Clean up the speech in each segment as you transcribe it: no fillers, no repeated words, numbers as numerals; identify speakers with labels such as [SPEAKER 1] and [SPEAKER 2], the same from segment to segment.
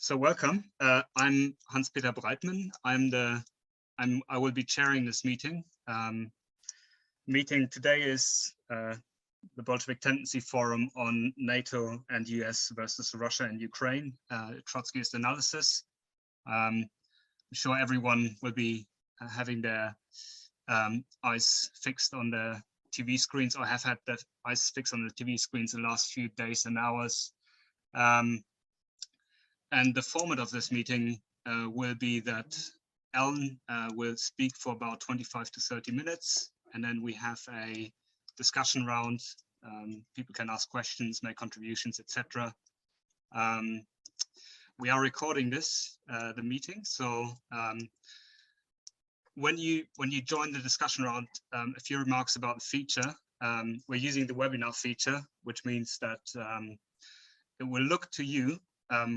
[SPEAKER 1] So welcome. I'm Hans-Peter Breitmann. I will be chairing this meeting. Meeting today is the Bolshevik Tendency Forum on NATO and US versus Russia and Ukraine, Trotskyist analysis. I'm sure everyone will be having their eyes fixed on the TV screens, or have had their eyes fixed on the TV screens the last few days and hours. And the format of this meeting will be that Ellen will speak for about 25 to 30 minutes, and then we have a discussion round. People can ask questions, make contributions, etc. We are recording the meeting, so when you join the discussion round, a few remarks about the feature. We're using the webinar feature, which means that it will look to you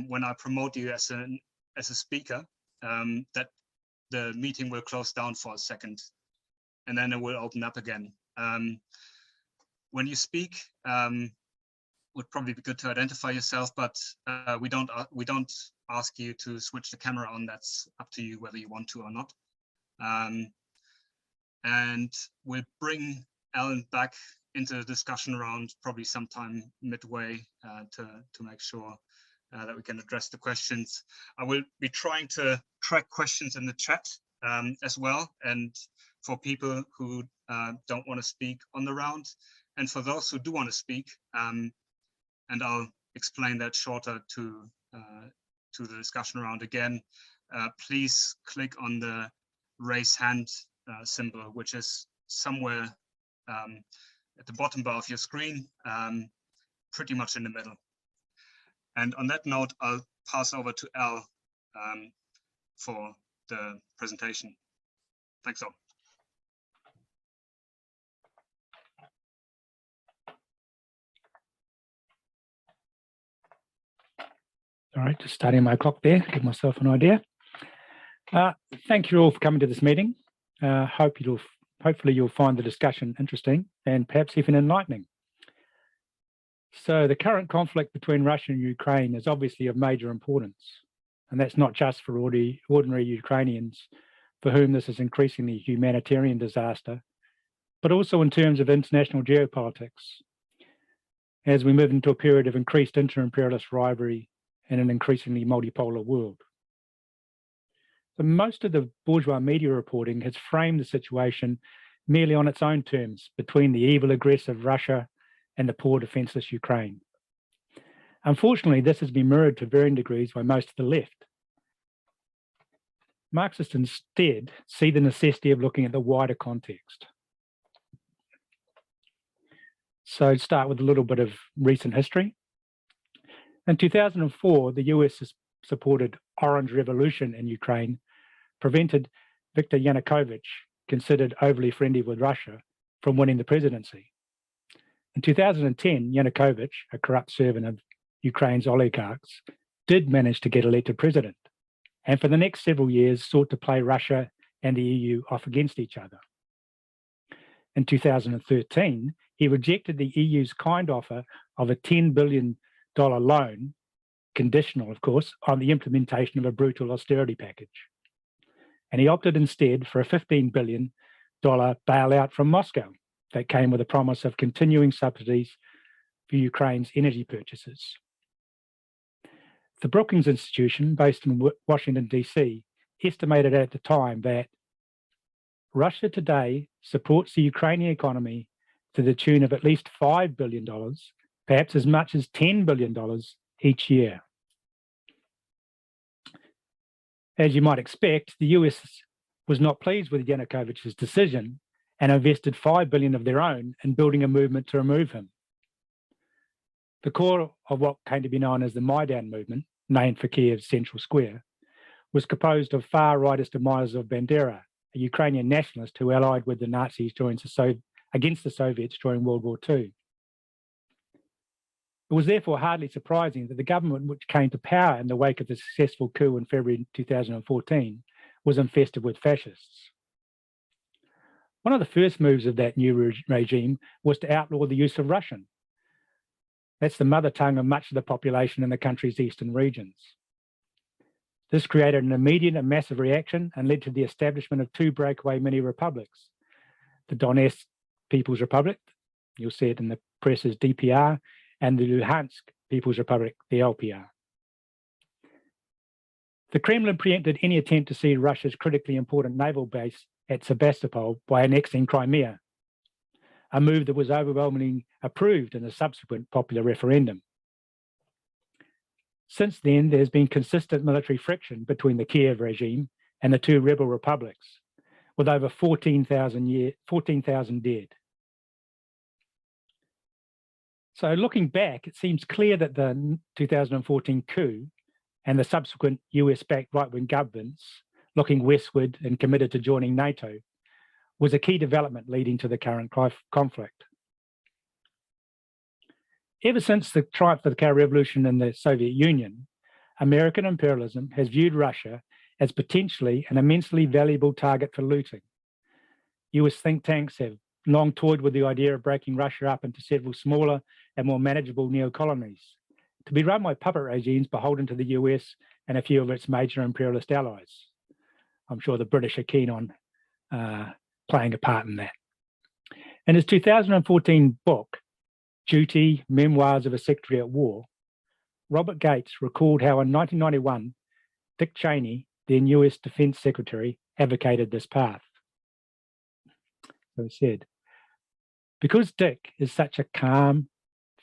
[SPEAKER 1] when I promote you as a speaker, that the meeting will close down for a second, and then it will open up again. When you speak, would probably be good to identify yourself, but we don't ask you to switch the camera on. That's up to you whether you want to or not. And we'll bring Ellen back into the discussion round probably sometime midway to make sure that we can address the questions. I will be trying to track questions in the chat as well, and for people who don't want to speak on the round, and for those who do want to speak, and I'll explain that shorter to the discussion round again. Please click on the raise hand symbol, which is somewhere at the bottom bar of your screen, pretty much in the middle. And on that note, I'll pass over to Al for the presentation. Thanks all.
[SPEAKER 2] All right, just starting my clock there, give myself an idea. Thank you all for coming to this meeting. Hopefully you'll find the discussion interesting and perhaps even enlightening. So the current conflict between Russia and Ukraine is obviously of major importance, and that's not just for ordinary Ukrainians for whom this is increasingly a humanitarian disaster, but also in terms of international geopolitics, as we move into a period of increased inter-imperialist rivalry in an increasingly multipolar world. So most of the bourgeois media reporting has framed the situation merely on its own terms between the evil, aggressive Russia and the poor, defenseless Ukraine. Unfortunately, this has been mirrored to varying degrees by most of the left. Marxists instead see the necessity of looking at the wider context. So to start with a little bit of recent history. In 2004, the US supported Orange Revolution in Ukraine prevented Viktor Yanukovych, considered overly friendly with Russia, from winning the presidency. In 2010, Yanukovych, a corrupt servant of Ukraine's oligarchs, did manage to get elected president, and for the next several years sought to play Russia and the EU off against each other. In 2013, he rejected the EU's kind offer of a $10 billion loan, conditional, of course, on the implementation of a brutal austerity package. And he opted instead for a $15 billion bailout from Moscow that came with a promise of continuing subsidies for Ukraine's energy purchases. The Brookings Institution, based in Washington, DC, estimated at the time that Russia today supports the Ukrainian economy to the tune of at least $5 billion, perhaps as much as $10 billion each year. As you might expect, the US was not pleased with Yanukovych's decision and invested $5 billion of their own in building a movement to remove him. The core of what came to be known as the Maidan movement, named for Kiev's central square, was composed of far-rightist admirers of Bandera, a Ukrainian nationalist who allied with the Nazis against the Soviets during World War II. It was therefore hardly surprising that the government which came to power in the wake of the successful coup in February 2014 was infested with fascists. One of the first moves of that new regime was to outlaw the use of Russian. That's the mother tongue of much of the population in the country's eastern regions. This created an immediate and massive reaction and led to the establishment of two breakaway mini-republics, the Donetsk People's Republic, you'll see it in the press as DPR, and the Luhansk People's Republic, the LPR. The Kremlin preempted any attempt to see Russia's critically important naval base at Sebastopol by annexing Crimea, a move that was overwhelmingly approved in a subsequent popular referendum. Since then, there's been consistent military friction between the Kiev regime and the two rebel republics, with over 14,000 dead. So looking back, it seems clear that the 2014 coup and the subsequent US-backed right-wing governments looking westward and committed to joining NATO was a key development leading to the current conflict. Ever since the triumph of the counter-revolution in the Soviet Union, American imperialism has viewed Russia as potentially an immensely valuable target for looting. US think tanks have long toyed with the idea of breaking Russia up into several smaller and more manageable neo-colonies to be run by puppet regimes beholden to the US and a few of its major imperialist allies. I'm sure the British are keen on playing a part in that. In his 2014 book, Duty, Memoirs of a Secretary at War, Robert Gates recalled how in 1991, Dick Cheney, then US Defense Secretary, advocated this path. So he said, because Dick is such a calm,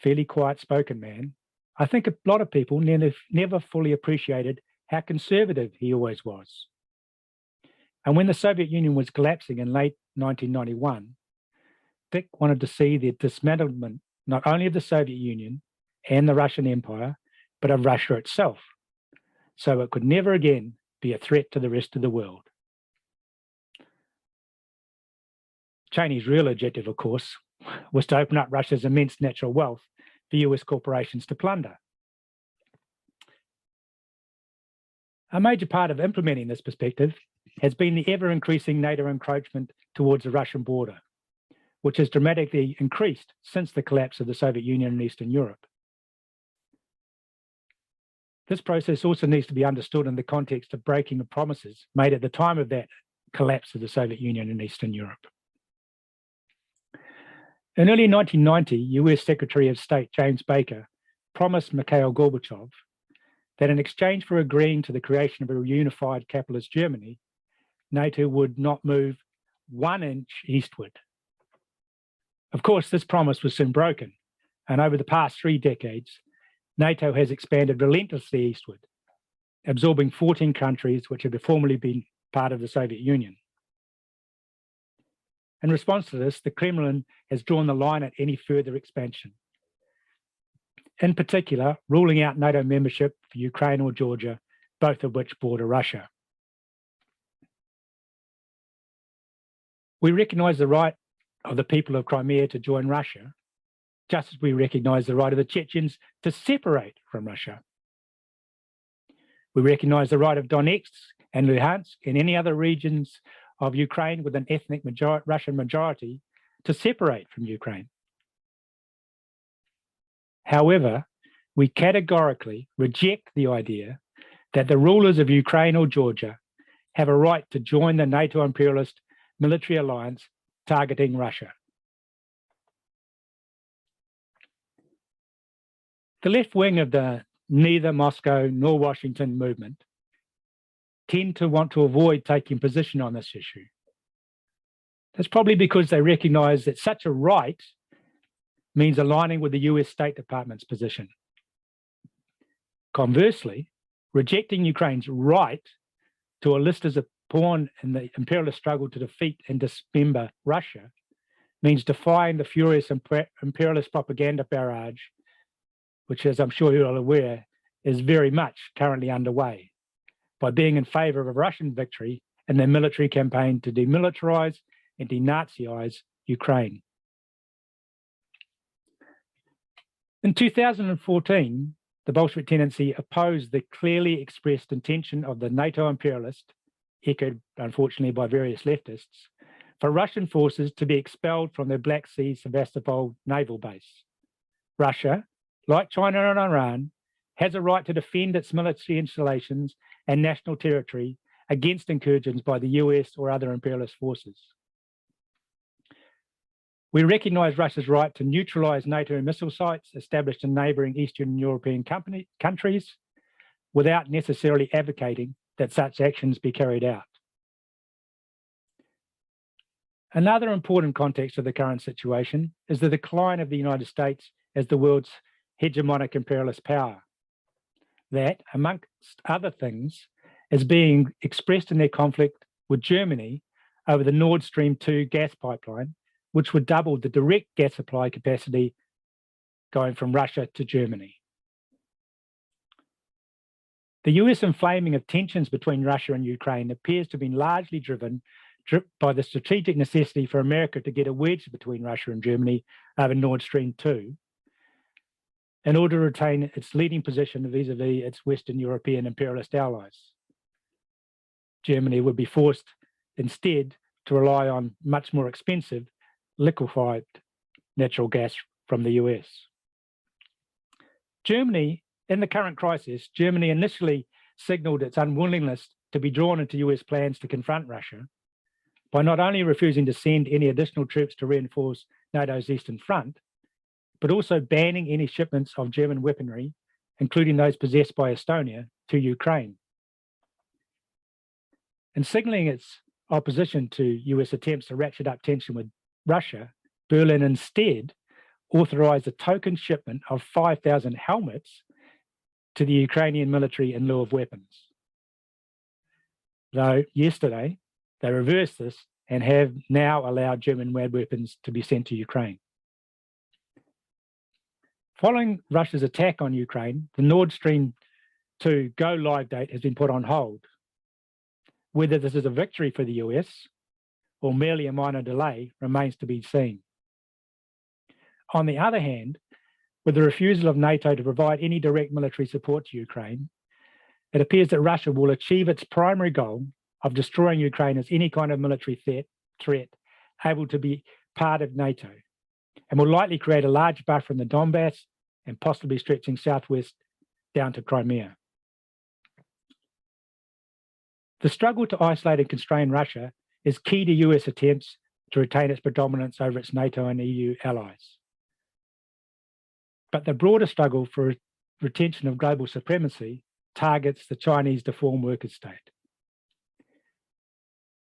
[SPEAKER 2] fairly quiet-spoken man, I think a lot of people never fully appreciated how conservative he always was. And when the Soviet Union was collapsing in late 1991, Dick wanted to see the dismantlement not only of the Soviet Union and the Russian Empire, but of Russia itself, so it could never again be a threat to the rest of the world. Cheney's real objective, of course, was to open up Russia's immense natural wealth for US corporations to plunder. A major part of implementing this perspective has been the ever-increasing NATO encroachment towards the Russian border, which has dramatically increased since the collapse of the Soviet Union in Eastern Europe. This process also needs to be understood in the context of breaking the promises made at the time of that collapse of the Soviet Union in Eastern Europe. In early 1990, US Secretary of State James Baker promised Mikhail Gorbachev that in exchange for agreeing to the creation of a unified capitalist Germany, NATO would not move 1 inch eastward. Of course, this promise was soon broken, and over the past 3 decades, NATO has expanded relentlessly eastward, absorbing 14 countries which had formerly been part of the Soviet Union. In response to this, the Kremlin has drawn the line at any further expansion. In particular, ruling out NATO membership for Ukraine or Georgia, both of which border Russia. We recognize the right of the people of Crimea to join Russia, just as we recognize the right of the Chechens to separate from Russia. We recognize the right of Donetsk and Luhansk and any other regions of Ukraine with an ethnic Russian majority to separate from Ukraine. However, we categorically reject the idea that the rulers of Ukraine or Georgia have a right to join the NATO imperialist military alliance targeting Russia. The left wing of the neither Moscow nor Washington movement tend to want to avoid taking position on this issue. That's probably because they recognize that such a right means aligning with the US State Department's position. Conversely, rejecting Ukraine's right to a list as a pawn in the imperialist struggle to defeat and dismember Russia means defying the furious imperialist propaganda barrage, which, as I'm sure you're all aware, is very much currently underway, by being in favor of a Russian victory in their military campaign to demilitarize and denaziize Ukraine. In 2014, the Bolshevik tendency opposed the clearly expressed intention of the NATO imperialist, echoed unfortunately by various leftists, for Russian forces to be expelled from their Black Sea Sevastopol naval base. Russia, like China and Iran, has a right to defend its military installations and national territory against incursions by the US or other imperialist forces. We recognise Russia's right to neutralise NATO missile sites established in neighbouring Eastern European countries without necessarily advocating that such actions be carried out. Another important context of the current situation is the decline of the United States as the world's hegemonic imperialist power. That, amongst other things, is being expressed in their conflict with Germany over the Nord Stream 2 gas pipeline, which would double the direct gas supply capacity going from Russia to Germany. The US inflaming of tensions between Russia and Ukraine appears to have been largely driven by the strategic necessity for America to get a wedge between Russia and Germany over Nord Stream 2 in order to retain its leading position vis-a-vis its Western European imperialist allies. Germany would be forced instead to rely on much more expensive liquefied natural gas from the US. Germany, in the current crisis, Germany initially signalled its unwillingness to be drawn into US plans to confront Russia by not only refusing to send any additional troops to reinforce NATO's Eastern Front, but also banning any shipments of German weaponry, including those possessed by Estonia, to Ukraine. In signalling its opposition to US attempts to ratchet up tension with Russia, Berlin instead authorised a token shipment of 5,000 helmets to the Ukrainian military in lieu of weapons. Though yesterday, they reversed this and have now allowed German weapons to be sent to Ukraine. Following Russia's attack on Ukraine, the Nord Stream 2 go-live date has been put on hold. Whether this is a victory for the US or merely a minor delay remains to be seen. On the other hand, with the refusal of NATO to provide any direct military support to Ukraine, it appears that Russia will achieve its primary goal of destroying Ukraine as any kind of military threat able to be part of NATO, and will likely create a large buffer in the Donbass and possibly stretching southwest down to Crimea. The struggle to isolate and constrain Russia is key to US attempts to retain its predominance over its NATO and EU allies. But the broader struggle for retention of global supremacy targets the Chinese deformed worker state.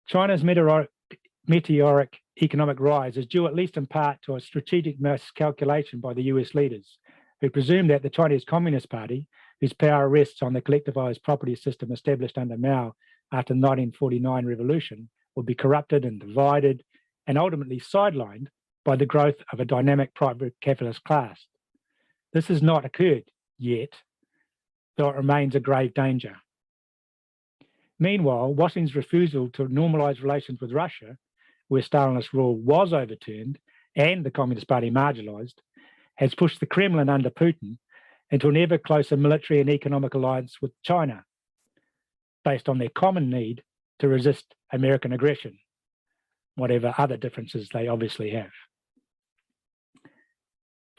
[SPEAKER 2] China's meteoric economic rise is due at least in part to a strategic miscalculation by the US leaders, who presumed that the Chinese Communist Party, whose power rests on the collectivized property system established under Mao after the 1949 revolution, would be corrupted and divided and ultimately sidelined by the growth of a dynamic private capitalist class. This has not occurred yet, though it remains a grave danger. Meanwhile, Washington's refusal to normalise relations with Russia, where Stalinist rule was overturned and the Communist Party marginalised, has pushed the Kremlin under Putin into an ever closer military and economic alliance with China, based on their common need to resist American aggression, whatever other differences they obviously have.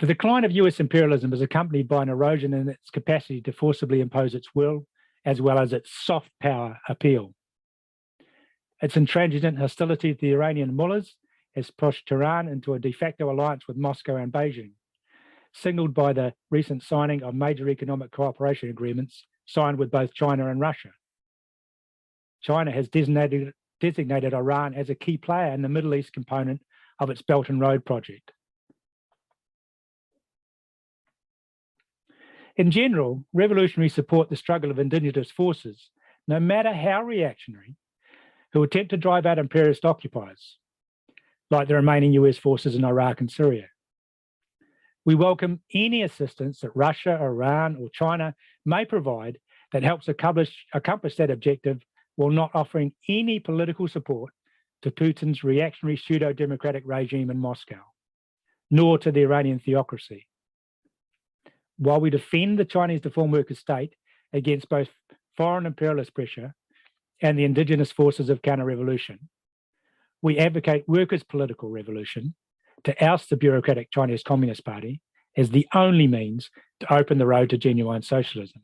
[SPEAKER 2] The decline of US imperialism is accompanied by an erosion in its capacity to forcibly impose its will, as well as its soft power appeal. Its intransigent hostility to the Iranian mullahs has pushed Tehran into a de facto alliance with Moscow and Beijing, signalled by the recent signing of major economic cooperation agreements signed with both China and Russia. China has designated Iran as a key player in the Middle East component of its Belt and Road project. In general, revolutionaries support the struggle of indigenous forces, no matter how reactionary, who attempt to drive out imperialist occupiers, like the remaining US forces in Iraq and Syria. We welcome any assistance that Russia, Iran, or China may provide that helps accomplish that objective, while not offering any political support to Putin's reactionary pseudo-democratic regime in Moscow, nor to the Iranian theocracy. While we defend the Chinese deformed worker state against both foreign imperialist pressure and the indigenous forces of counter-revolution, we advocate workers' political revolution to oust the bureaucratic Chinese Communist Party as the only means to open the road to genuine socialism.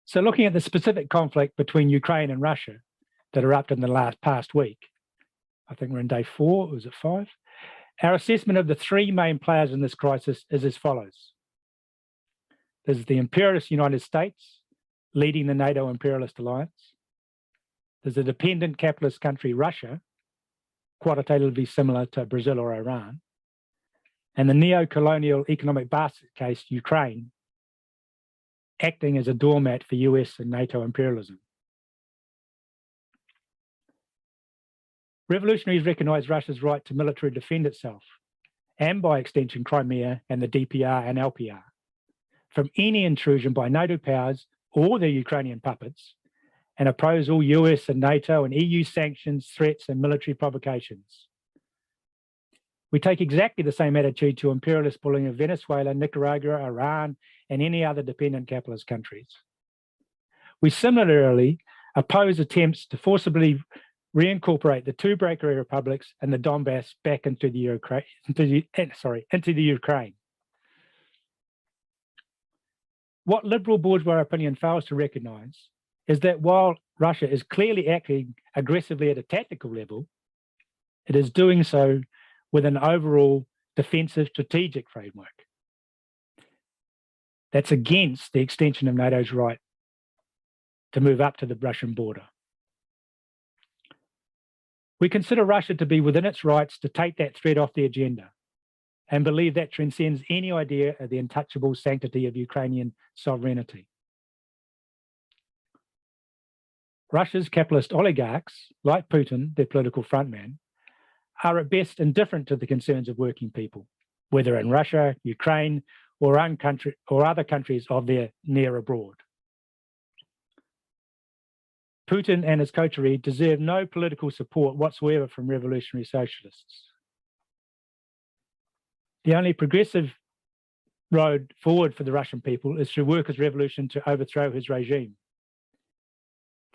[SPEAKER 2] So looking at the specific conflict between Ukraine and Russia that erupted in the past week, I think we're in day 4, or was it 5? Our assessment of the 3 main players in this crisis is as follows. There's the imperialist United States leading the NATO imperialist alliance. There's a dependent capitalist country, Russia, quantitatively similar to Brazil or Iran, and the neo-colonial economic basket case, Ukraine, acting as a doormat for US and NATO imperialism. Revolutionaries recognise Russia's right to militarily defend itself, and by extension Crimea and the DPR and LPR, from any intrusion by NATO powers or their Ukrainian puppets, and oppose all US and NATO and EU sanctions, threats and military provocations. We take exactly the same attitude to imperialist bullying of Venezuela, Nicaragua, Iran, and any other dependent capitalist countries. We similarly oppose attempts to forcibly reincorporate the 2 breakaway republics and the Donbass back into the Ukraine. What liberal bourgeois opinion fails to recognise is that while Russia is clearly acting aggressively at a tactical level, it is doing so with an overall defensive strategic framework. That's against the extension of NATO's right to move up to the Russian border. We consider Russia to be within its rights to take that threat off the agenda and believe that transcends any idea of the untouchable sanctity of Ukrainian sovereignty. Russia's capitalist oligarchs, like Putin, their political frontman, are at best indifferent to the concerns of working people, whether in Russia, Ukraine, or other countries of their near abroad. Putin and his coterie deserve no political support whatsoever from revolutionary socialists. The only progressive road forward for the Russian people is through workers' revolution to overthrow his regime.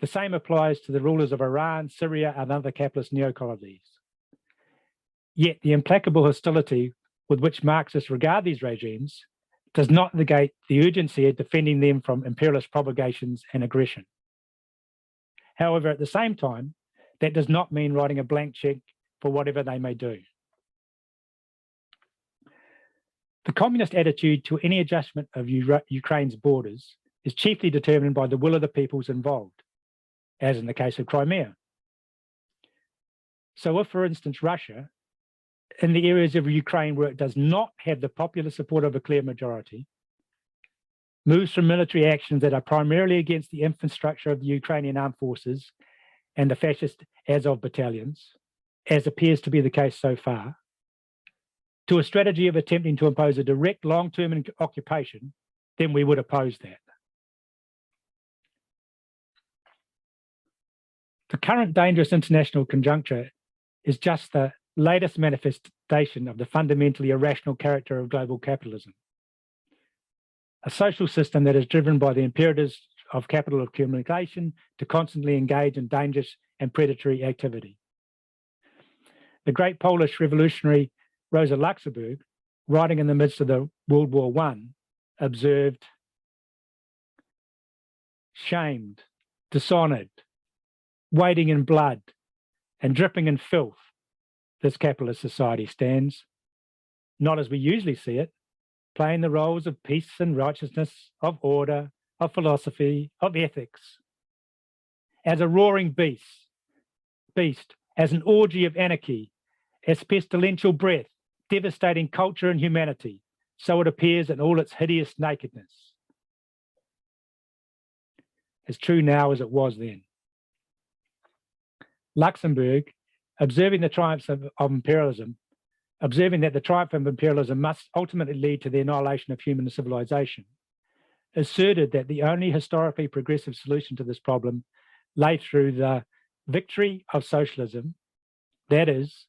[SPEAKER 2] The same applies to the rulers of Iran, Syria, and other capitalist neocolonies. Yet the implacable hostility with which Marxists regard these regimes does not negate the urgency of defending them from imperialist propagations and aggression. However, at the same time, that does not mean writing a blank check for whatever they may do. The communist attitude to any adjustment of Ukraine's borders is chiefly determined by the will of the peoples involved, as in the case of Crimea. So if, for instance, Russia, in the areas of Ukraine where it does not have the popular support of a clear majority, moves from military actions that are primarily against the infrastructure of the Ukrainian armed forces and the fascist Azov battalions, as appears to be the case so far, to a strategy of attempting to impose a direct long-term occupation, then we would oppose that. The current dangerous international conjuncture is just the latest manifestation of the fundamentally irrational character of global capitalism, a social system that is driven by the imperatives of capital accumulation to constantly engage in dangerous and predatory activity. The great Polish revolutionary Rosa Luxemburg, writing in the midst of the World War I, observed, "Shamed, dishonoured, wading in blood, and dripping in filth, this capitalist society stands, not as we usually see it, playing the roles of peace and righteousness, of order, of philosophy, of ethics, as a roaring beast, as an orgy of anarchy, as pestilential breath, devastating culture and humanity, so it appears in all its hideous nakedness." As true now as it was then. Luxemburg, observing that the triumph of imperialism must ultimately lead to the annihilation of human civilization, asserted that the only historically progressive solution to this problem lay through the victory of socialism, that is,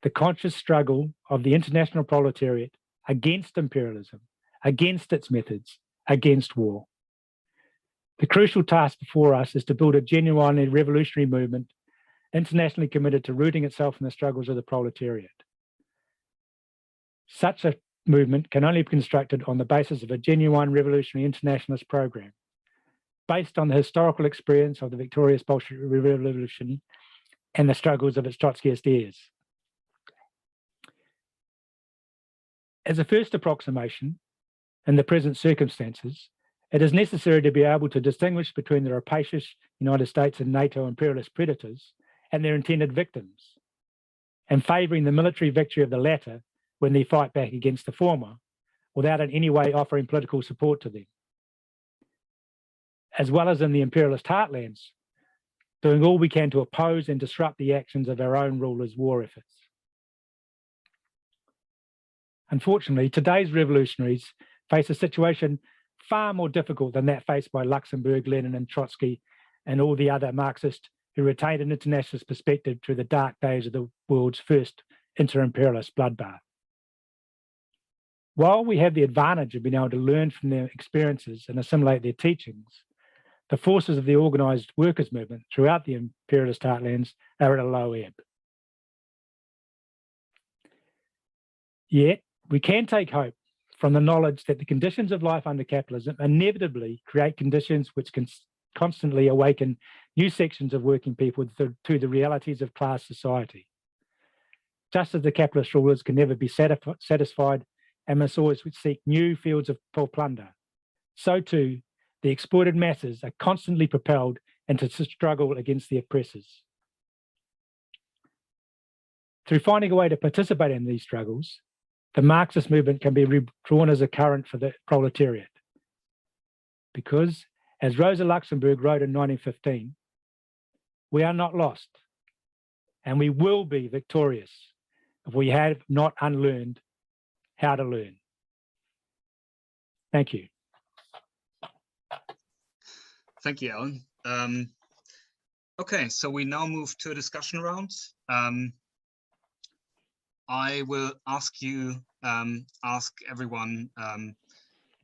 [SPEAKER 2] the conscious struggle of the international proletariat against imperialism, against its methods, against war. The crucial task before us is to build a genuinely revolutionary movement internationally committed to rooting itself in the struggles of the proletariat. Such a movement can only be constructed on the basis of a genuine revolutionary internationalist program, based on the historical experience of the victorious Bolshevik Revolution and the struggles of its Trotskyist heirs. As a first approximation, in the present circumstances, it is necessary to be able to distinguish between the rapacious United States and NATO imperialist predators and their intended victims, and favouring the military victory of the latter when they fight back against the former, without in any way offering political support to them. As well as in the imperialist heartlands, doing all we can to oppose and disrupt the actions of our own rulers' war efforts. Unfortunately, today's revolutionaries face a situation far more difficult than that faced by Luxemburg, Lenin and Trotsky and all the other Marxists who retained an internationalist perspective through the dark days of the world's first inter-imperialist bloodbath. While we have the advantage of being able to learn from their experiences and assimilate their teachings, the forces of the organised workers' movement throughout the imperialist heartlands are at a low ebb. Yet, we can take hope from the knowledge that the conditions of life under capitalism inevitably create conditions which can constantly awaken new sections of working people to the realities of class society. Just as the capitalist rulers can never be satisfied and must always seek new fields for plunder, so too the exploited masses are constantly propelled into struggle against the oppressors. Through finding a way to participate in these struggles, the Marxist movement can be redrawn as a current for the proletariat. Because, as Rosa Luxemburg wrote in 1915, we are not lost, and we will be victorious if we have not unlearned how to learn. Thank you.
[SPEAKER 1] Thank you, Alan. Okay, so we now move to a discussion round. I will ask everyone who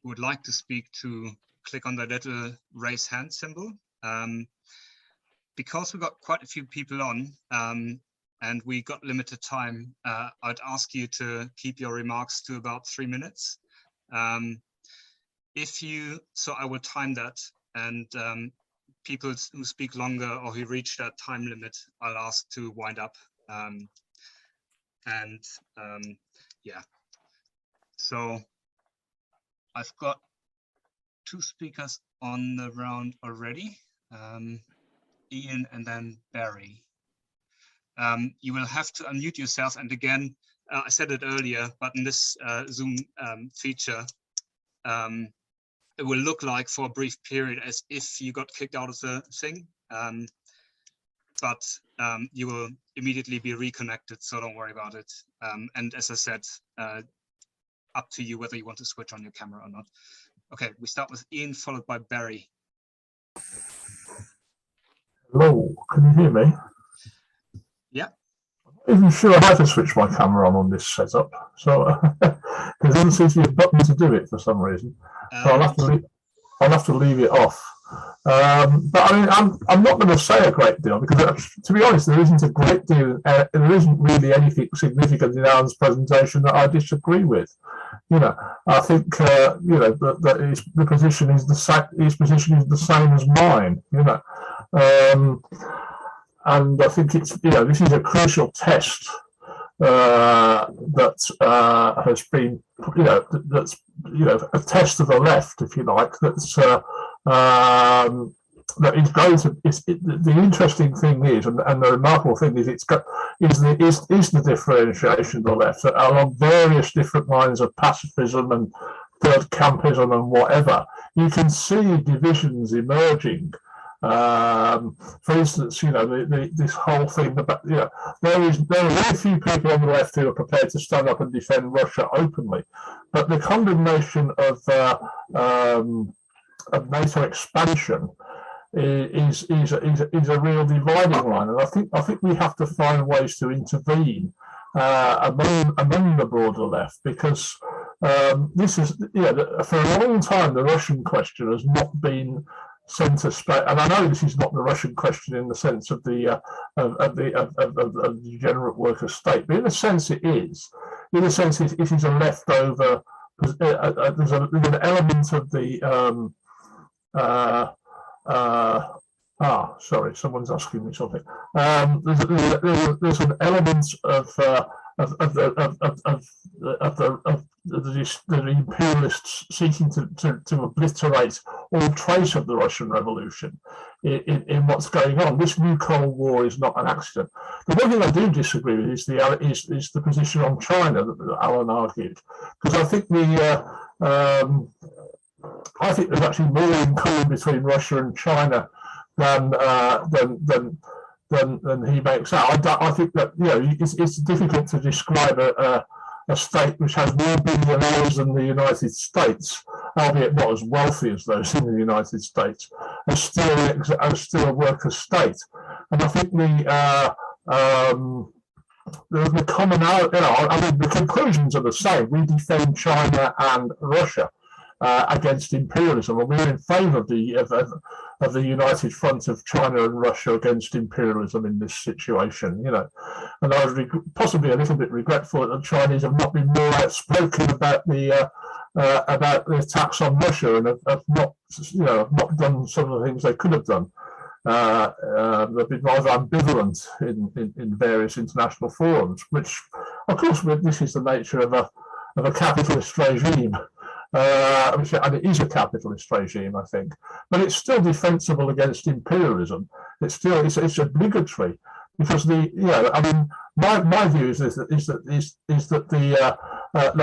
[SPEAKER 1] would like to speak to click on the little raise hand symbol. Because we've got quite a few people on and we got limited time, I'd ask you to keep your remarks to about 3 minutes. So I will time that, and people who speak longer or who reach that time limit, I'll ask to wind up. Yeah, so I've got 2 speakers on the round already, Ian and then Barry. You will have to unmute yourself, and again, I said it earlier, but in this Zoom feature, it will look like for a brief period as if you got kicked out of the thing, but you will immediately be reconnected, so don't worry about it. And as I said, up to you whether you want to switch on your camera or not. Okay, we start with Ian, followed by Barry.
[SPEAKER 3] Hello, can you hear me?
[SPEAKER 1] Yeah.
[SPEAKER 3] I'm not even sure how to switch my camera on this setup, so there doesn't seem to be a button to do it for some reason. So I'll have to leave it off. But I mean, I'm not going to say a great deal because, to be honest, there isn't a great deal. There isn't really anything significant in Alan's presentation that I disagree with. You know, I think you know that his position is the same as mine. You know, and I think it's this is a crucial test that has been that's a test of the left, if you like. That's that is going to. The interesting thing is, and the remarkable thing is, is the differentiation of the left along various different lines of pacifism and third campism and whatever. You can see divisions emerging. For instance, this whole thing about there are very few people on the left who are prepared to stand up and defend Russia openly, but the condemnation of NATO expansion is a real dividing line, and I think we have to find ways to intervene among the broader left, because this is for a long time the Russian question has not been centre stage, and I know this is not the Russian question in the sense of the degenerate worker state, but in a sense it is. in a sense, it is a leftover. There's an element of the sorry, someone's asking me something. There's an element of the imperialists seeking to obliterate all trace of the Russian Revolution in what's going on. This new Cold War is not an accident. The one thing I do disagree with is the position on China that Alan argued, because I think I think there's actually more in common between Russia and China than he makes out. I think that it's difficult to describe a state which has more billionaires than the United States, albeit not as wealthy as those in the United States, as still a worker state. And I think the commonality, the conclusions are the same. We defend China and Russia against imperialism, and we're in favour of the united front of China and Russia against imperialism in this situation, And I was possibly a little bit regretful that the Chinese have not been more outspoken about the attacks on Russia, and have not done some of the things they could have done. They've been rather ambivalent in various international forums, which, of course, this is the nature of a capitalist regime. And it is a capitalist regime, I think, but it's still defensible against imperialism. It's obligatory, because my view is that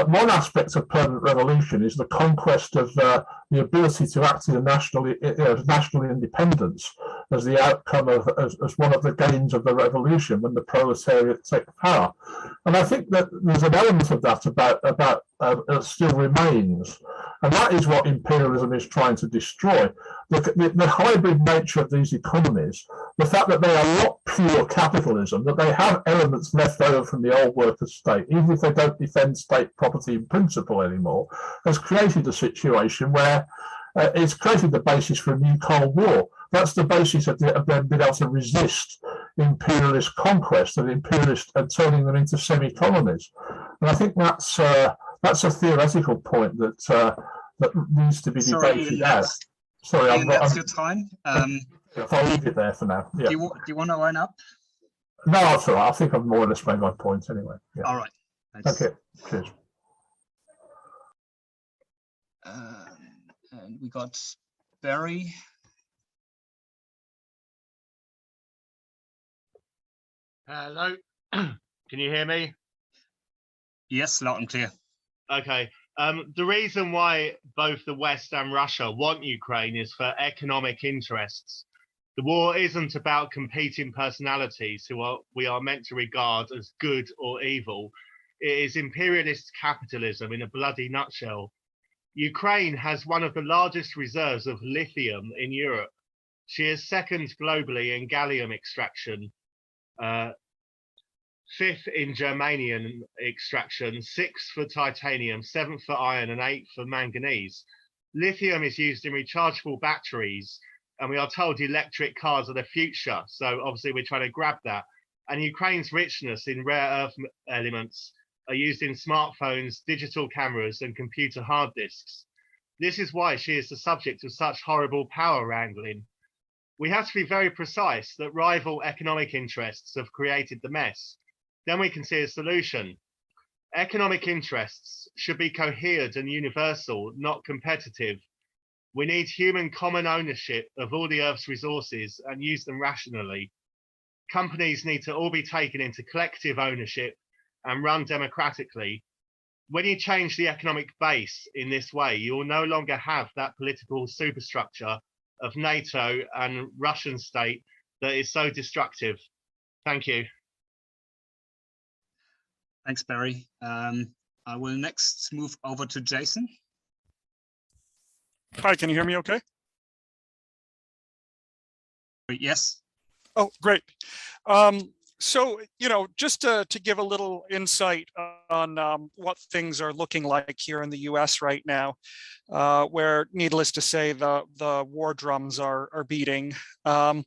[SPEAKER 3] one aspect of permanent revolution is the conquest of the ability to act in national independence as the outcome as one of the gains of the revolution when the proletariat take power. And I think that there's an element of that about still remains, and that is what imperialism is trying to destroy. The hybrid nature of these economies, the fact that they are not pure capitalism, that they have elements left over from the old worker state, even if they don't defend state property in principle anymore, has created a situation where it's created the basis for a new Cold War. That's the basis of them being able to resist imperialist conquest and turning them into semi-colonies. And I think that's a theoretical point that needs to be debated out. Sorry,
[SPEAKER 1] Ian, that's your time.
[SPEAKER 3] I'll leave it there for now. Yeah.
[SPEAKER 1] Do you want to line up?
[SPEAKER 3] No, that's all right. I think I've more or less made my point anyway. Yeah.
[SPEAKER 1] All right. Thanks.
[SPEAKER 3] Okay. Cheers.
[SPEAKER 1] And we got Barry.
[SPEAKER 4] Hello. Can you hear me?
[SPEAKER 1] Yes, loud and clear.
[SPEAKER 4] Okay. The reason why both the West and Russia want Ukraine is for economic interests. The war isn't about competing personalities who we are meant to regard as good or evil. It is imperialist capitalism in a bloody nutshell. Ukraine has one of the largest reserves of lithium in Europe. She is second globally in gallium extraction, fifth in germanium extraction, sixth for titanium, seventh for iron, and eighth for manganese. Lithium is used in rechargeable batteries, and we are told electric cars are the future. So obviously we're trying to grab that. And Ukraine's richness in rare earth elements are used in smartphones, digital cameras, and computer hard disks. This is why she is the subject of such horrible power wrangling. We have to be very precise that rival economic interests have created the mess. Then we can see a solution. Economic interests should be coherent and universal, not competitive. We need human common ownership of all the Earth's resources and use them rationally. Companies need to all be taken into collective ownership and run democratically. When you change the economic base in this way, you will no longer have that political superstructure of NATO and Russian state that is so destructive. Thank you.
[SPEAKER 1] Thanks, Barry. I will next move over to Jason.
[SPEAKER 5] Hi, can you hear me okay?
[SPEAKER 1] Yes.
[SPEAKER 5] Oh, great. So, just to give a little insight on what things are looking like here in the US right now, where, needless to say, the war drums are beating. In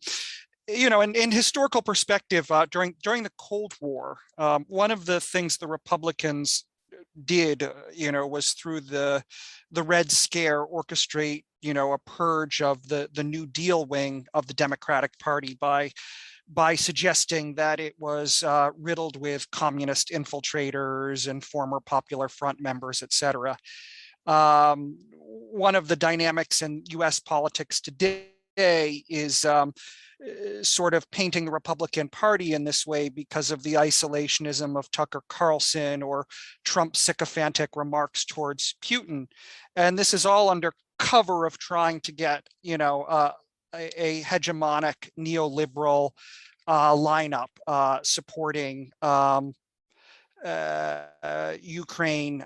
[SPEAKER 5] historical perspective, during the Cold War, one of the things the Republicans did, was through the Red Scare orchestrate, a purge of the New Deal wing of the Democratic Party by suggesting that it was riddled with communist infiltrators and former Popular Front members, et cetera. One of the dynamics in US politics today is sort of painting the Republican Party in this way because of the isolationism of Tucker Carlson or Trump's sycophantic remarks towards Putin. And this is all under cover of trying to get, a hegemonic neoliberal lineup supporting Ukraine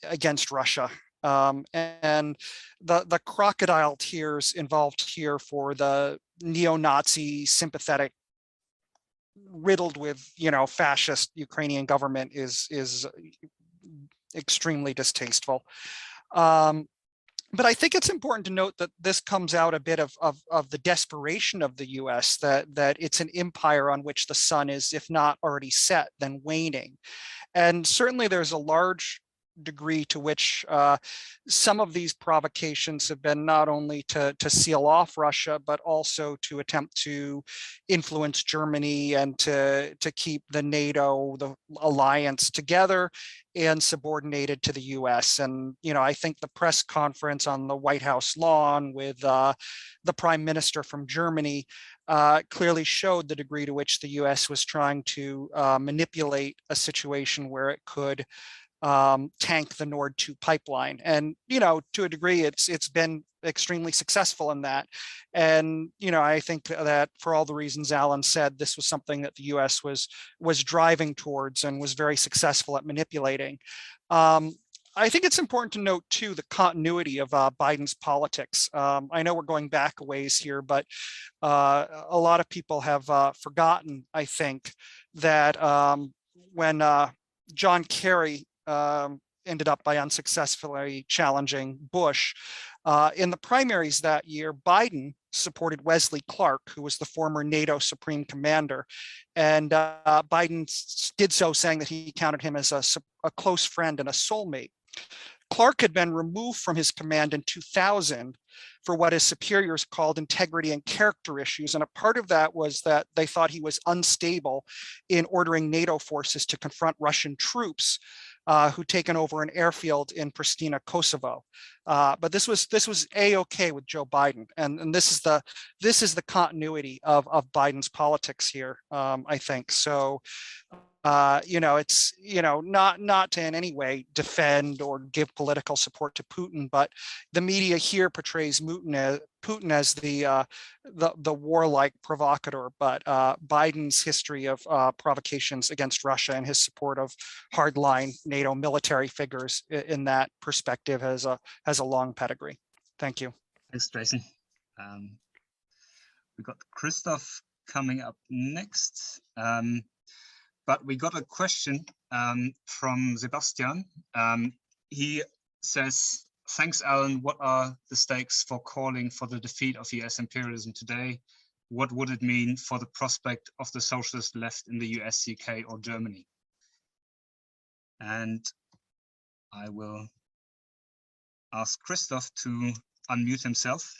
[SPEAKER 5] against Russia. And the crocodile tears involved here for the neo-Nazi sympathetic, riddled with fascist Ukrainian government is extremely distasteful. But I think it's important to note that this comes out a bit of the desperation of the US, that it's an empire on which the sun is, if not already set, then waning. And certainly there's a large degree to which some of these provocations have been not only to seal off Russia, but also to attempt to influence Germany and to keep the NATO, the alliance together and subordinated to the US. And, I think the press conference on the White House lawn with the Prime Minister from Germany clearly showed the degree to which the US was trying to manipulate a situation where it could tank the Nord 2 pipeline. And, to a degree, it's been extremely successful in that. And, I think that for all the reasons Alan said, this was something that the US was driving towards and was very successful at manipulating. I think it's important to note, too, the continuity of Biden's politics. I know we're going back a ways here, but a lot of people have forgotten, I think, that when John Kerry ended up by unsuccessfully challenging Bush. In the primaries that year, Biden supported Wesley Clark, who was the former NATO Supreme Commander. And Biden did so saying that he counted him as a close friend and a soulmate. Clark had been removed from his command in 2000 for what his superiors called integrity and character issues. And a part of that was that they thought he was unstable in ordering NATO forces to confront Russian troops who'd taken over an airfield in Pristina, Kosovo. But this was A-okay with Joe Biden. And this is the continuity of Biden's politics here, I think. So, it's, not to in any way defend or give political support to Putin, but the media here portrays Putin as the warlike provocateur, but Biden's history of provocations against Russia and his support of hardline NATO military figures in that perspective has a long pedigree. Thank you.
[SPEAKER 1] Thanks, Jason. We got Christoph coming up next. But we got a question from Sebastian. He says, thanks, Alan. What are the stakes for calling for the defeat of US imperialism today? What would it mean for the prospect of the socialist left in the US, UK, or Germany? And I will ask Christoph to unmute himself.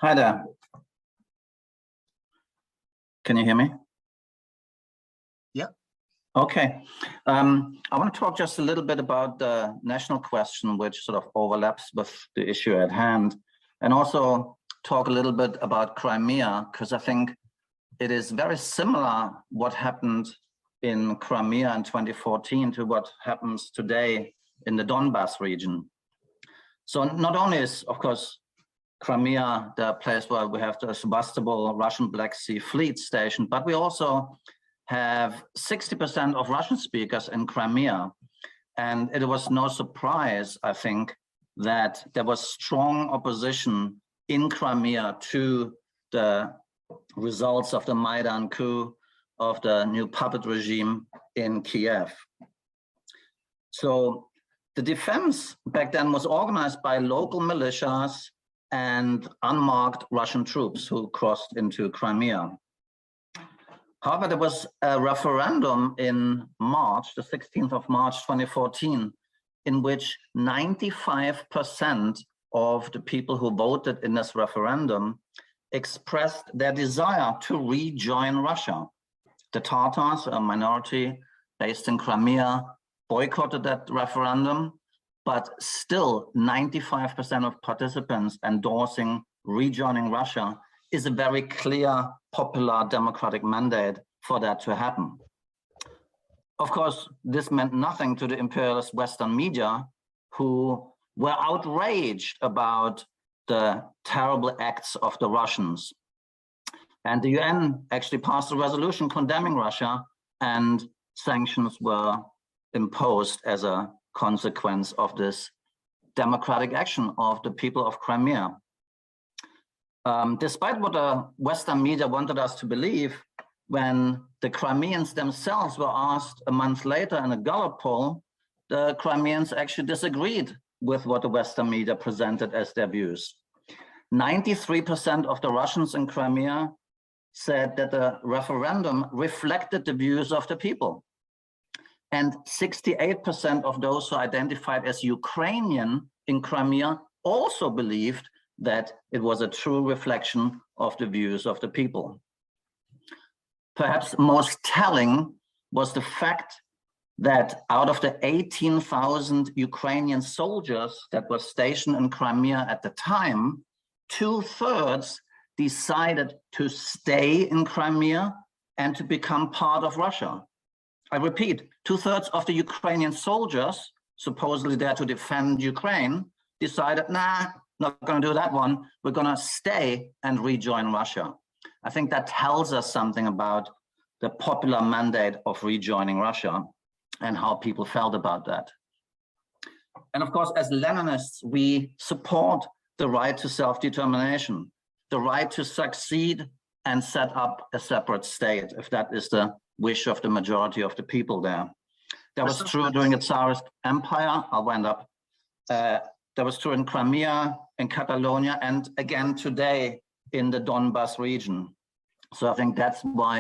[SPEAKER 6] Hi there. Can you hear me?
[SPEAKER 1] Yeah.
[SPEAKER 6] Okay. I want to talk just a little bit about the national question, which sort of overlaps with the issue at hand, and also talk a little bit about Crimea, because I think it is very similar what happened in Crimea in 2014 to what happens today in the Donbass region. So not only is, of course, Crimea, the place where we have the Sebastopol Russian Black Sea Fleet station, but we also have 60% of Russian speakers in Crimea. And it was no surprise, I think, that there was strong opposition in Crimea to the results of the Maidan coup, of the new puppet regime in Kiev. So the defense back then was organized by local militias and unmarked Russian troops who crossed into Crimea. However, there was a referendum in March, the 16th of March 2014, in which 95% of the people who voted in this referendum expressed their desire to rejoin Russia. The Tatars, a minority based in Crimea, boycotted that referendum, but still 95% of participants endorsing rejoining Russia is a very clear, popular democratic mandate for that to happen. Of course, this meant nothing to the imperialist Western media, who were outraged about the terrible acts of the Russians. And the UN actually passed a resolution condemning Russia, and sanctions were imposed as a consequence of this democratic action of the people of Crimea. Despite what the Western media wanted us to believe, when the Crimeans themselves were asked a month later in a Gallup poll, the Crimeans actually disagreed with what the Western media presented as their views. 93% of the Russians in Crimea said that the referendum reflected the views of the people. And 68% of those who identified as Ukrainian in Crimea also believed that it was a true reflection of the views of the people. Perhaps most telling was the fact that out of the 18,000 Ukrainian soldiers that were stationed in Crimea at the time, 2/3 decided to stay in Crimea and to become part of Russia. I repeat, 2/3 of the Ukrainian soldiers, supposedly there to defend Ukraine, decided, nah, not going to do that one. We're going to stay and rejoin Russia. I think that tells us something about the popular mandate of rejoining Russia and how people felt about that. And of course, as Leninists, we support the right to self-determination, the right to succeed and set up a separate state, if that is the wish of the majority of the people there. That was true during the Tsarist Empire. I'll wind up. That was true in Crimea, in Catalonia, and again today in the Donbas region. So I think that's why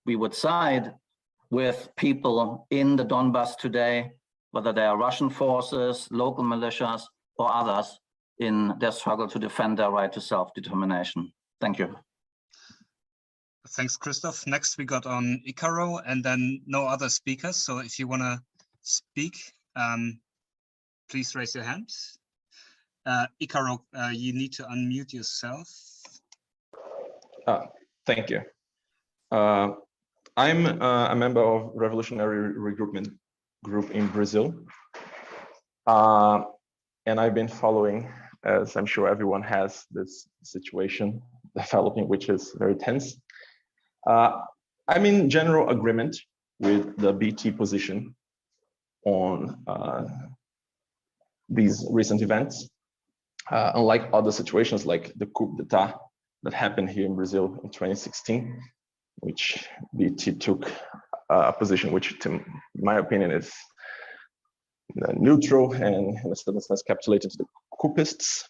[SPEAKER 6] we would side with people in the Donbas today, whether they are Russian forces, local militias, or others, in their struggle to defend their right to self-determination. Thank you.
[SPEAKER 1] Thanks, Christoph. Next, we got on Icaro, and then no other speakers. So if you want to speak, please raise your hand. Icaro, you need to unmute yourself.
[SPEAKER 7] Thank you. I'm a member of Revolutionary Regroupment Group in Brazil. And I've been following, as I'm sure everyone has, this situation developing, which is very tense. I'm in general agreement with the BT position on these recent events. Unlike other situations like the coup d'etat that happened here in Brazil in 2016, which BT took a position which, in my opinion, is neutral and in a certain sense capitulated to the coupists.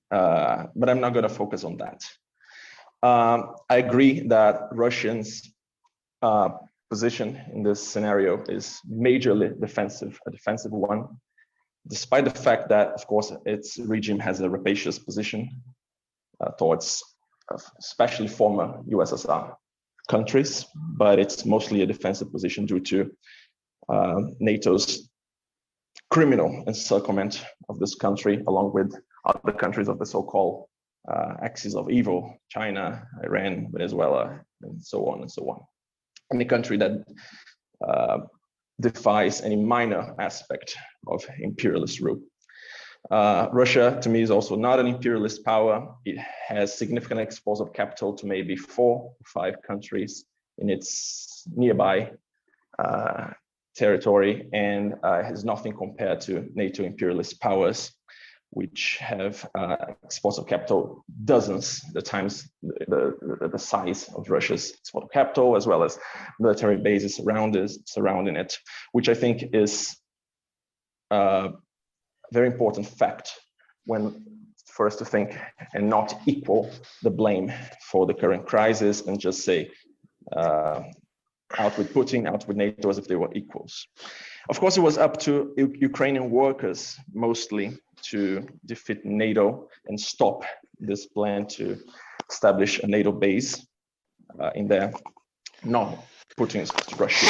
[SPEAKER 7] But I'm not going to focus on that. I agree that Russians' position in this scenario is majorly defensive, a defensive one, despite the fact that, of course, its regime has a rapacious position towards especially former USSR countries, but it's mostly a defensive position due to NATO's criminal encirclement of this country, along with other countries of the so-called axis of evil, China, Iran, Venezuela, and so on and so on. Any country that defies any minor aspect of imperialist rule. Russia, to me, is also not an imperialist power. It has significant export of capital to maybe 4 or 5 countries in its nearby territory, and has nothing compared to NATO imperialist powers, which have exports of capital dozens the times the size of Russia's export of capital, as well as military bases surrounding it, which I think is a very important fact when for us to think and not equal the blame for the current crisis and just say, out with Putin, out with NATO, as if they were equals. Of course, it was up to Ukrainian workers mostly to defeat NATO and stop this plan to establish a NATO base in there, not Putin's Russia,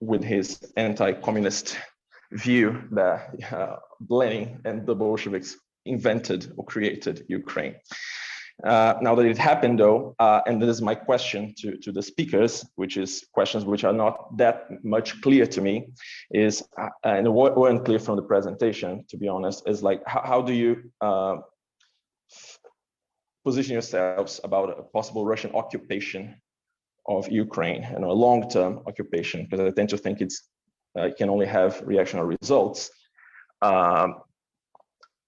[SPEAKER 7] with his anti-communist view that Lenin and the Bolsheviks invented or created Ukraine. Now that it happened, though, and this is my question to the speakers, which is questions which are not that much clear to me, is, and it weren't clear from the presentation, to be honest, is like, how do you position yourselves about a possible Russian occupation of Ukraine and a long-term occupation? Because I tend to think it can only have reactionary results.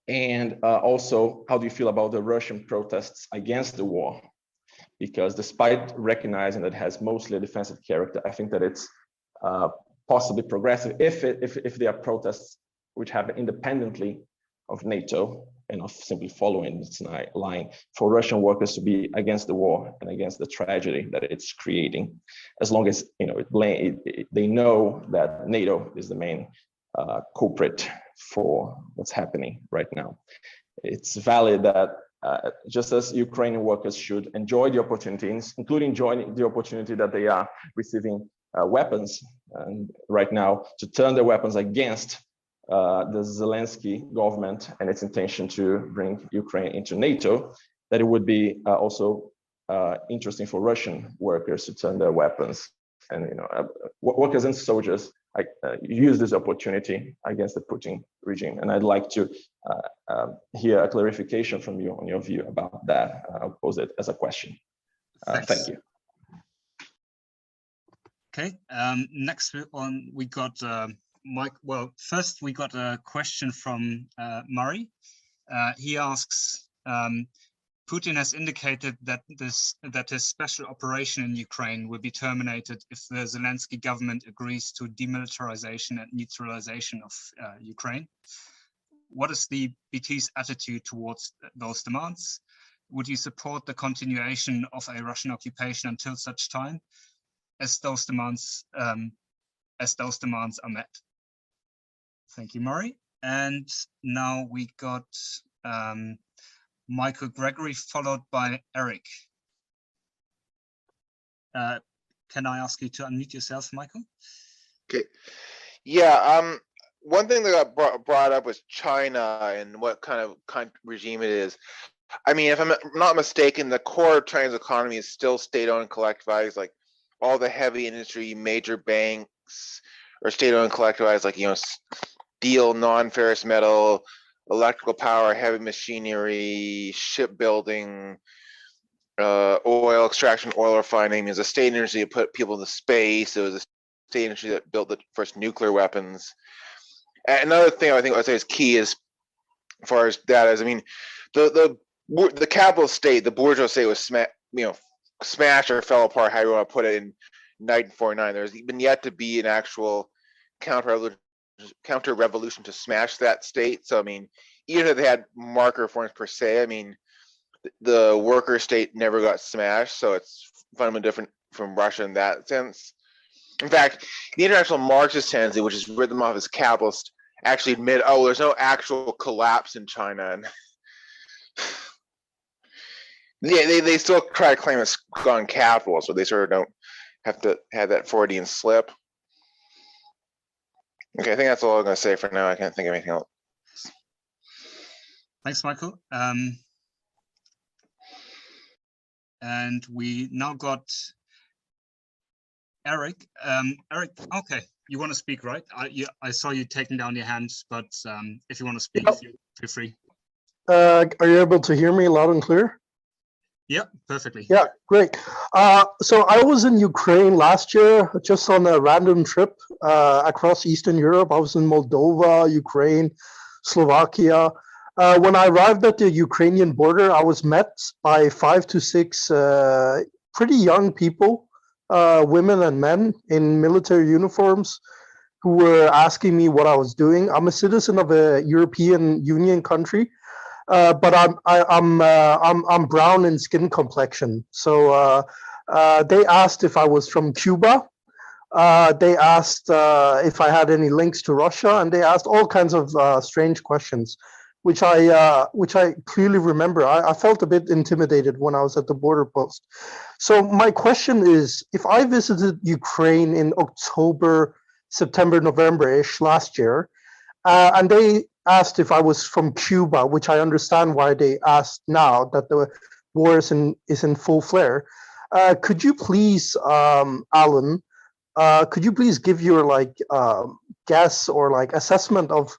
[SPEAKER 7] And also, how do you feel about the Russian protests against the war? Because despite recognizing that it has mostly a defensive character, I think that it's possibly progressive if there are protests which happen independently of NATO and of simply following this line, for Russian workers to be against the war and against the tragedy that it's creating, as long as they know that NATO is the main culprit for what's happening right now. It's valid that just as Ukrainian workers should enjoy the opportunities, including enjoying the opportunity that they are receiving weapons, and right now to turn their weapons against the Zelensky government and its intention to bring Ukraine into NATO, that it would be also interesting for Russian workers to turn their weapons, and workers and soldiers use this opportunity against the Putin regime. And I'd like to hear a clarification from you on your view about that. I'll pose it as a question. Thank you.
[SPEAKER 1] Okay, next on we got Mike. Well, first we got a question from Murray. He asks, Putin has indicated that his special operation in Ukraine will be terminated if the Zelensky government agrees to demilitarization and neutralization of Ukraine. What is the BT's attitude towards those demands? Would you support the continuation of a Russian occupation until such time as those demands are met? Thank you, Murray. And now we got Michael Gregory, followed by Eric. Can I ask you to unmute yourself, Michael?
[SPEAKER 8] Okay. Yeah. One thing that got brought up was China and what kind of regime it is. I mean, if I'm not mistaken, the core of China's economy is still state-owned collectivized. Like all the heavy industry, major banks are state-owned collectivized. Like steel, non-ferrous metal, electrical power, heavy machinery, shipbuilding, oil extraction, oil refining. There's a state industry that put people into space. It was a state industry that built the first nuclear weapons. And another thing I think I'd say is key is, as far as that is, I mean, the capitalist state, the bourgeois state, was smashed or fell apart, however you want to put it, in 1949. There's been yet to be an actual counter-revolution to smash that state. So I mean, even if they had marker reforms per se, I mean, the worker state never got smashed, so it's fundamentally different from Russia in that sense. In fact, the International Marxist tendency, which is written off as capitalist, actually admit, oh, there's no actual collapse in China. And yeah, they still try to claim it's gone capital, so they sort of don't have to have that Freudian slip. Okay, I think that's all I'm going to say for now. I can't think of anything else.
[SPEAKER 1] Thanks, Michael. And we now got Eric. Eric, okay, you want to speak, right? I saw you taking down your hands, but if you want to speak, feel free.
[SPEAKER 9] Are you able to hear me loud and clear?
[SPEAKER 1] Yeah, perfectly.
[SPEAKER 9] Yeah, great. So I was in Ukraine last year, just on a random trip across Eastern Europe. I was in Moldova, Ukraine, Slovakia. When I arrived at the Ukrainian border, I was met by 5 to 6 pretty young people, women and men in military uniforms, who were asking me what I was doing. I'm a citizen of a European Union country, but I'm brown in skin complexion. So they asked if I was from Cuba. They asked if I had any links to Russia, and they asked all kinds of strange questions, which I clearly remember. I felt a bit intimidated when I was at the border post. So my question is, if I visited Ukraine in October, September, November-ish last year, and they asked if I was from Cuba, which I understand why they asked now that the war is in full flare, could you please, Alan, could you please give your guess or assessment of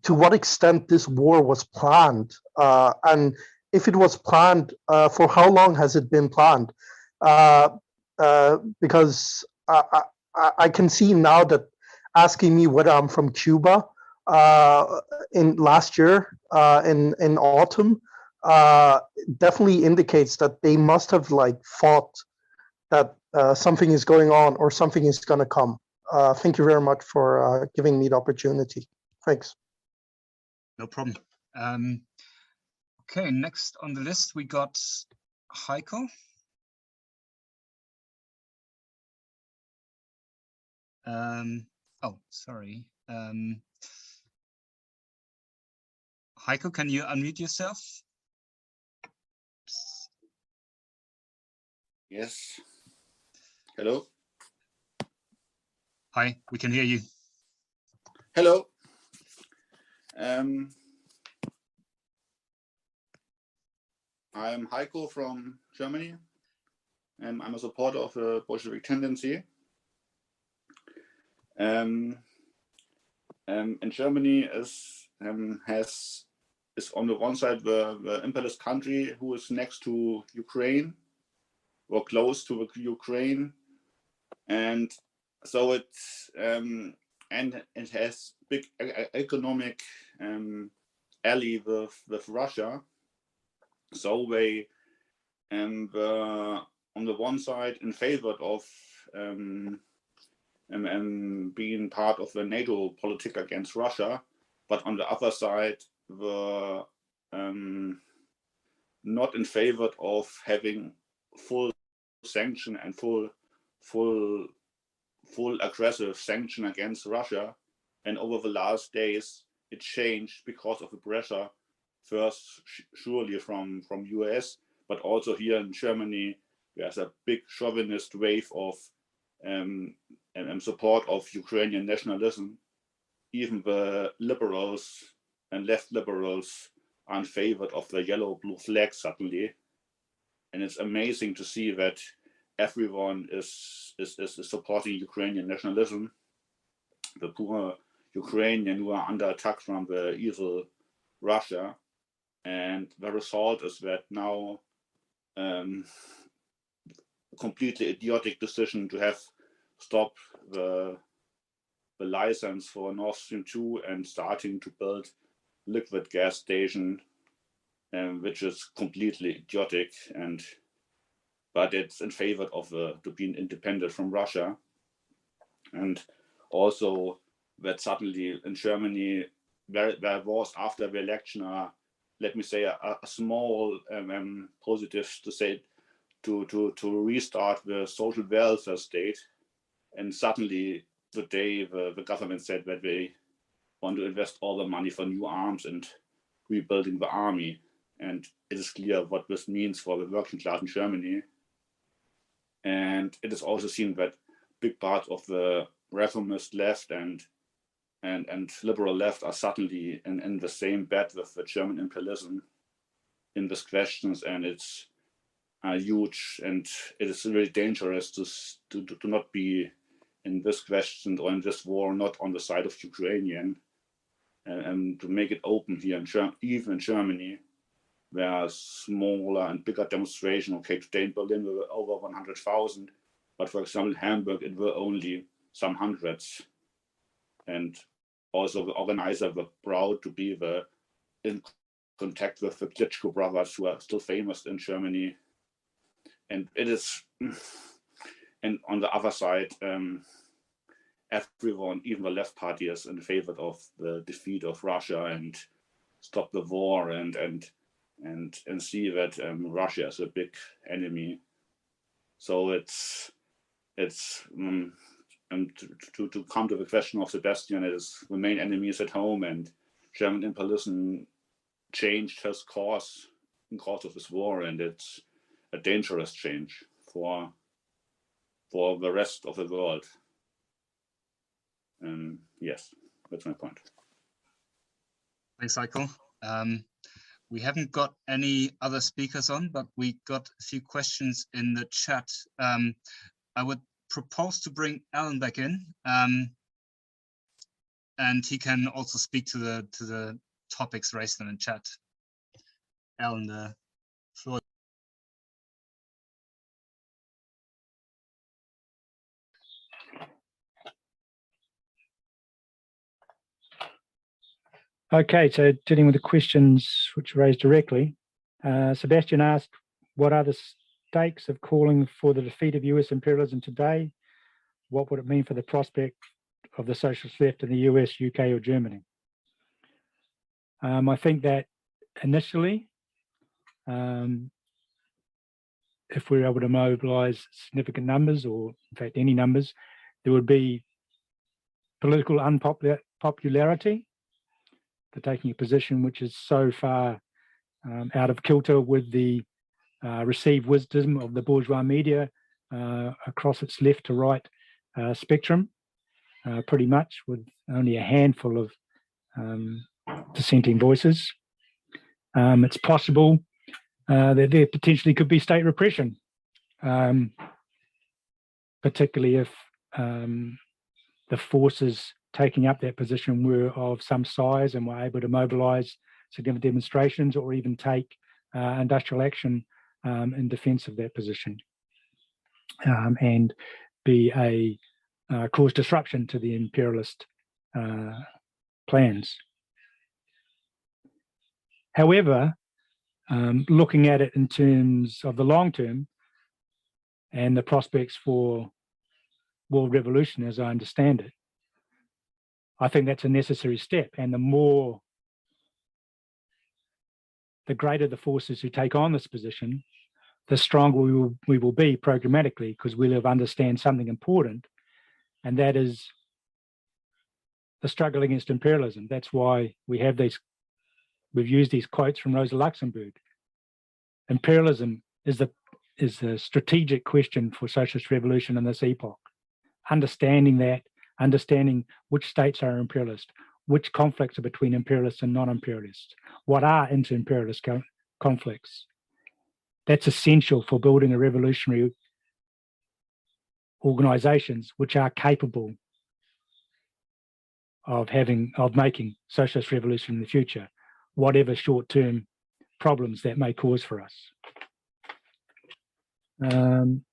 [SPEAKER 9] to what extent this war was planned, and if it was planned, for how long has it been planned? Because I can see now that asking me whether I'm from Cuba in last year in autumn definitely indicates that they must have thought that something is going on or something is going to come. Thank you very much for giving me the opportunity. Thanks.
[SPEAKER 1] No problem. Okay, next on the list we got Heiko. Oh, sorry. Heiko, can you unmute yourself?
[SPEAKER 10] Yes. Hello.
[SPEAKER 1] Hi, we can hear you.
[SPEAKER 10] Hello. I'm Heiko from Germany. I'm a supporter of the Bolshevik tendency. And Germany is on the one side the imperialist country who is next to Ukraine or close to Ukraine, and so it has big economic ally with Russia. So they were on the one side in favor of being part of the NATO politic against Russia, but on the other side were not in favor of having full sanction and full aggressive sanction against Russia. And over the last days, it changed because of the pressure, first surely from US, but also here in Germany, there's a big chauvinist wave of support of Ukrainian nationalism. Even the liberals and left liberals are in favor of the yellow-blue flag suddenly. And it's amazing to see that everyone is supporting Ukrainian nationalism. The poor Ukrainian who are under attack from the evil Russia. And the result is that now a completely idiotic decision to have stopped the license for Nord Stream 2 and starting to build liquid gas station, which is completely idiotic, but it's in favor of to being independent from Russia. And also that suddenly in Germany there was after the election let me say a small positive to say to restart the social welfare state, and suddenly today the government said that they want to invest all the money for new arms and rebuilding the army. And it is clear what this means for the working class in Germany. And it is also seen that big part of the reformist left and liberal left are suddenly in the same bed with the German imperialism in these questions, and it's huge, and it is really dangerous to not be in this question or in this war not on the side of Ukrainian, and to make it open here even in Germany, there are smaller and bigger demonstration. Okay, today in Berlin there were over 100,000, but for example in Hamburg it were only some hundreds. And also the organizer were proud to be in contact with the Klitschko brothers, who are still famous in Germany. And it is, and on the other side, everyone, even the left party, is in favor of the defeat of Russia and stop the war and see that Russia is a big enemy. So it's and to come to the question of Sebastian, it is the main enemy is at home, and German imperialism changed his course in course of this war, and it's a dangerous change for the rest of the world. Yes, that's my point.
[SPEAKER 1] Thanks, Michael. We haven't got any other speakers on, but we got a few questions in the chat. I would propose to bring Alan back in, and he can also speak to the topics raised in the chat. Alan, the floor.
[SPEAKER 2] Okay, so dealing with the questions which were raised directly, Sebastian asked, what are the stakes of calling for the defeat of US imperialism today? What would it mean for the prospect of the socialist left in the US, UK, or Germany? I think that initially, if we were able to mobilize significant numbers, or in fact any numbers, there would be political unpopularity for taking a position which is so far out of kilter with the received wisdom of the bourgeois media across its left to right spectrum, pretty much, with only a handful of dissenting voices. It's possible that there potentially could be state repression, particularly if the forces taking up that position were of some size and were able to mobilize significant demonstrations or even take industrial action in defense of that position, and be a cause disruption to the imperialist plans. However, looking at it in terms of the long term and the prospects for world revolution, as I understand it, I think that's a necessary step. And the greater the forces who take on this position, the stronger we will be programmatically, because we'll have understand something important, and that is the struggle against imperialism. That's why we have these, we've used these quotes from Rosa Luxemburg. Imperialism is the strategic question for socialist revolution in this epoch. Understanding that, understanding which states are imperialist, which conflicts are between imperialists and non-imperialists, what are inter-imperialist conflicts. That's essential for building a revolutionary organizations which are capable of making socialist revolution in the future, whatever short-term problems that may cause for us. Then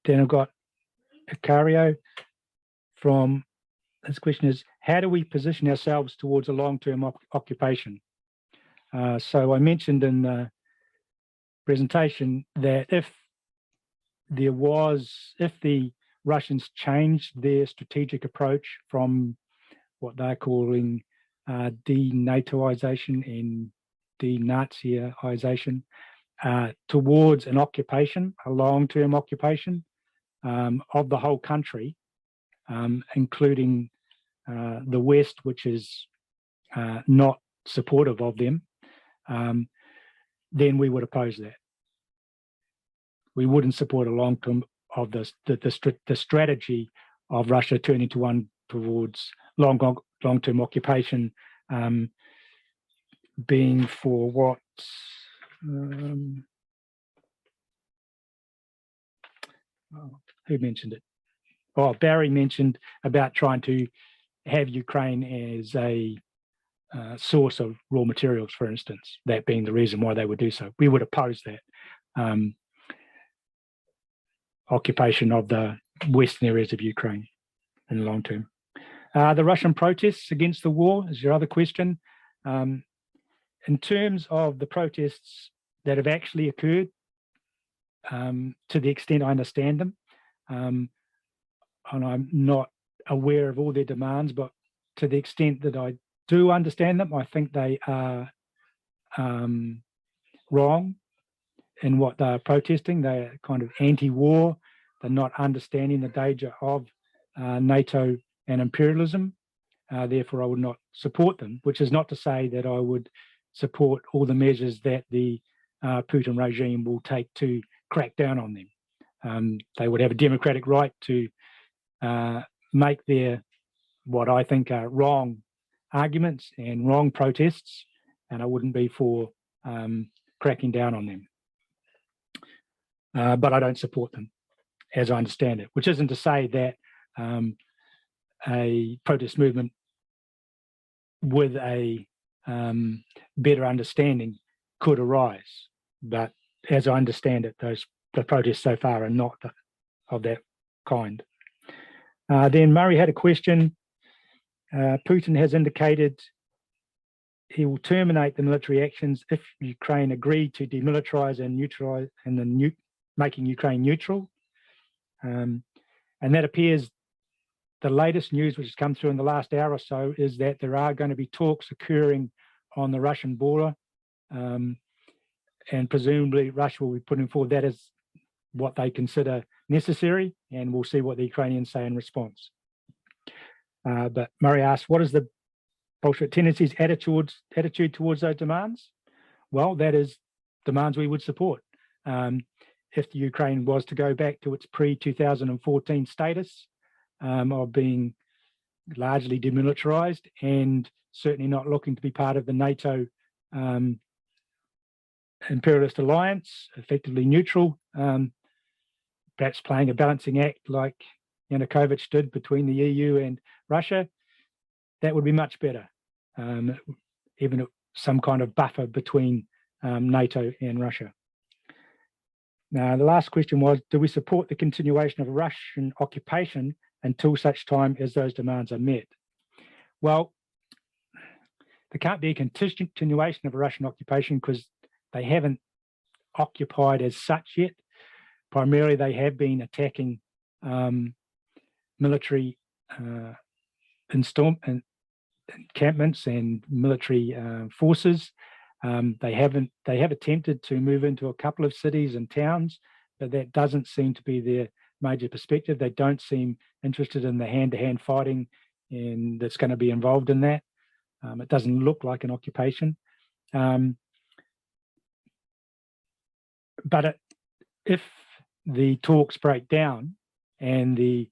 [SPEAKER 2] I've got Icario from, his question is, how do we position ourselves towards a long-term occupation? So I mentioned in the presentation that if the Russians changed their strategic approach from what they're calling denatoization and denaziization towards an occupation, a long-term occupation of the whole country, including the West, which is not supportive of them, then we would oppose that. We wouldn't support a long-term of the strategy of Russia turning to one towards long-term occupation, being for what who mentioned it? Oh, Barry mentioned about trying to have Ukraine as a source of raw materials, for instance, that being the reason why they would do so. We would oppose that occupation of the western areas of Ukraine in the long term. The Russian protests against the war is your other question. In terms of the protests that have actually occurred, to the extent I understand them, and I'm not aware of all their demands, but to the extent that I do understand them, I think they are wrong in what they're protesting. They're kind of anti-war. They're not understanding the danger of NATO and imperialism. Therefore, I would not support them, which is not to say that I would support all the measures that the Putin regime will take to crack down on them. They would have a democratic right to make their, what I think are wrong arguments and wrong protests, and I wouldn't be for cracking down on them. But I don't support them, as I understand it, which isn't to say that a protest movement with a better understanding could arise. But as I understand it, the protests so far are not of that kind. Then Murray had a question. Putin has indicated he will terminate the military actions if Ukraine agreed to demilitarize and neutralize, and then making Ukraine neutral. And that appears, the latest news which has come through in the last hour or so is that there are going to be talks occurring on the Russian border, and presumably Russia will be putting forward that as what they consider necessary, and we'll see what the Ukrainians say in response. But Murray asked, what is the Bolshevik tendencies attitude towards those demands? Well, that is demands we would support. If the Ukraine was to go back to its pre-2014 status of being largely demilitarized and certainly not looking to be part of the NATO imperialist alliance, effectively neutral, perhaps playing a balancing act like Yanukovych did between the EU and Russia, that would be much better, even some kind of buffer between NATO and Russia. Now, the last question was, do we support the continuation of Russian occupation until such time as those demands are met? Well, there can't be a continuation of a Russian occupation because they haven't occupied as such yet. Primarily, they have been attacking military encampments and military forces. They have attempted to move into a couple of cities and towns, but that doesn't seem to be their major perspective. They don't seem interested in the hand-to-hand fighting and that's going to be involved in that. It doesn't look like an occupation. But if the talks break down and the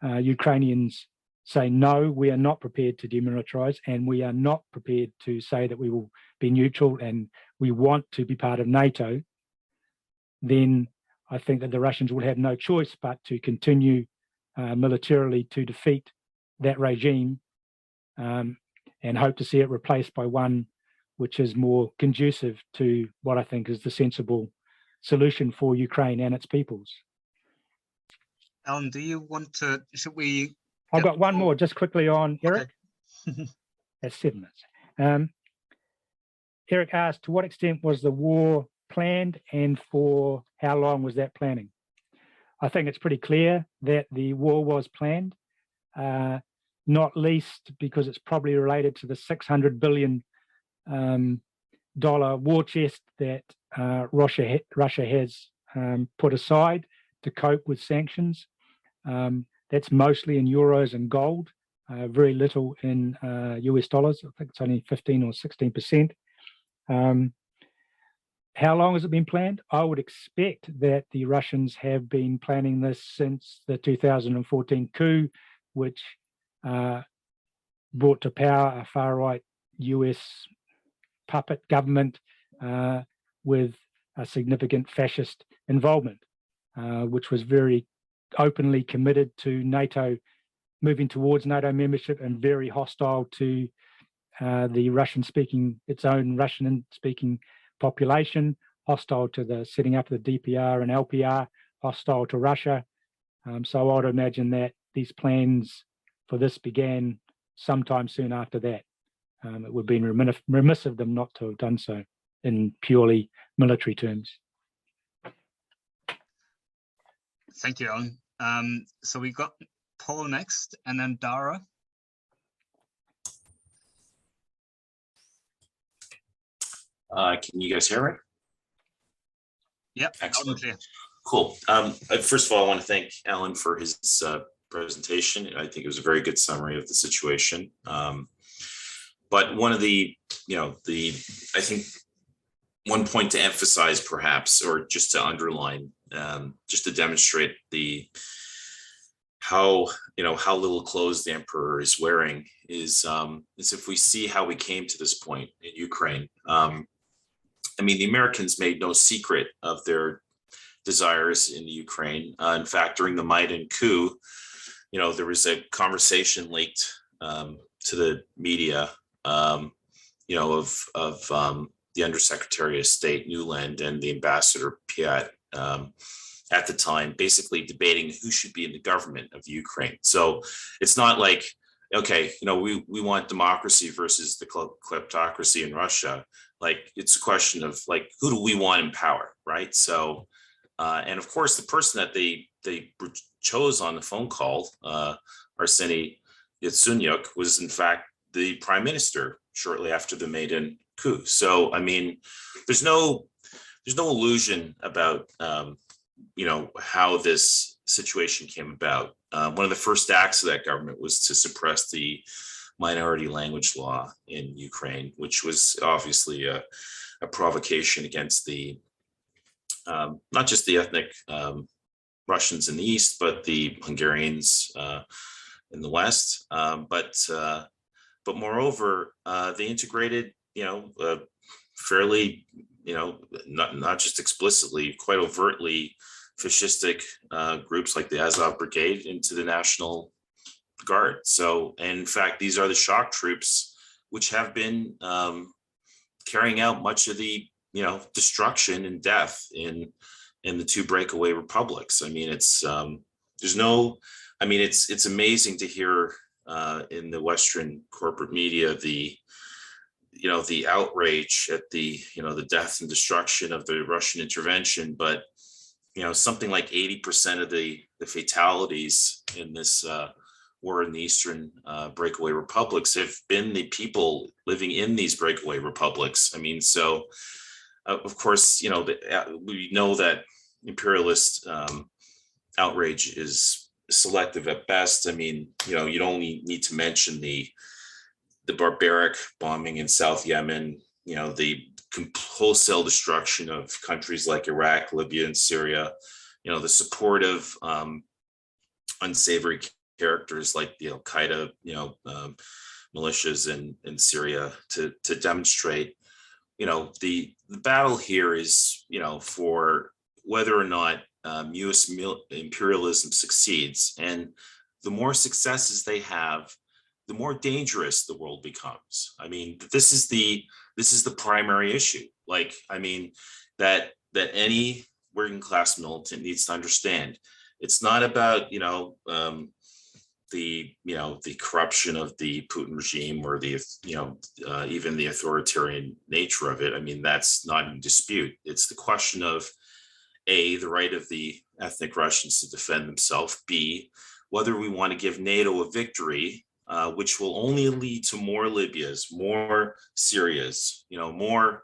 [SPEAKER 2] Ukrainians say, no, we are not prepared to demilitarize and we are not prepared to say that we will be neutral and we want to be part of NATO, then I think that the Russians will have no choice but to continue militarily to defeat that regime and hope to see it replaced by one which is more conducive to what I think is the sensible solution for Ukraine and its peoples.
[SPEAKER 1] Alan, do you want to, should we?
[SPEAKER 2] I've got one more just quickly on Eric.
[SPEAKER 1] Okay.
[SPEAKER 2] That's 7 minutes. Eric asked, to what extent was the war planned and for how long was that planning? I think it's pretty clear that the war was planned, not least because it's probably related to the $600 billion war chest that Russia has put aside to cope with sanctions. That's mostly in euros and gold, very little in US dollars. I think it's only 15 or 16%. How long has it been planned? I would expect that the Russians have been planning this since the 2014 coup, which brought to power a far-right US puppet government with a significant fascist involvement, which was very openly committed to NATO, moving towards NATO membership, and very hostile to the its own Russian-speaking population, hostile to the setting up of the DPR and LPR, hostile to Russia. So I would imagine that these plans for this began sometime soon after that. It would have been remiss of them not to have done so in purely military terms.
[SPEAKER 1] Thank you, Alan. So we've got Paul next, and then Dara.
[SPEAKER 11] Can you guys hear me?
[SPEAKER 1] Yep,
[SPEAKER 11] excellent.
[SPEAKER 1] clear.
[SPEAKER 11] Cool. First of all, I want to thank Alan for his presentation. I think it was a very good summary of the situation. But one of the, I think one point to emphasize perhaps, or just to underline, just to demonstrate how little clothes the emperor is wearing is if we see how we came to this point in Ukraine. I mean, the Americans made no secret of their desires in the Ukraine. In fact, during the Maidan coup, there was a conversation leaked to the media, of the Undersecretary of State Newland and the Ambassador Piat at the time, basically debating who should be in the government of Ukraine. So it's not like, okay, we want democracy versus the kleptocracy in Russia. Like, it's a question of like, who do we want in power, right? So, and of course, the person that they chose on the phone call, Arseny Yatsenyuk, was in fact the prime minister shortly after the Maidan coup. So, I mean, there's no illusion about, how this situation came about. One of the first acts of that government was to suppress the minority language law in Ukraine, which was obviously a provocation against the not just the ethnic Russians in the East, but the Hungarians in the West. But moreover, they integrated, fairly, not just explicitly, quite overtly fascistic groups like the Azov Brigade into the National Guard. So, and in fact, these are the shock troops which have been carrying out much of the, destruction and death in the two breakaway republics. I mean, it's it's amazing to hear in the Western corporate media the outrage at the death and destruction of the Russian intervention, but something like 80% of the fatalities in this war in the Eastern breakaway republics have been the people living in these breakaway republics. I mean, so of course, we know that imperialist outrage is selective at best. I mean, you'd only need to mention the barbaric bombing in South Yemen, the wholesale destruction of countries like Iraq, Libya, and Syria, the support of unsavory characters like the Al-Qaeda, militias in Syria to demonstrate, the battle here is, for whether or not US imperialism succeeds. And the more successes they have, the more dangerous the world becomes. I mean, this is the primary issue. Like, I mean, that any working class militant needs to understand. It's not about, the corruption of the Putin regime or the, even the authoritarian nature of it. I mean, that's not in dispute. It's the question of A, the right of the ethnic Russians to defend themselves, B, whether we want to give NATO a victory, which will only lead to more Libyas, more Syrias, more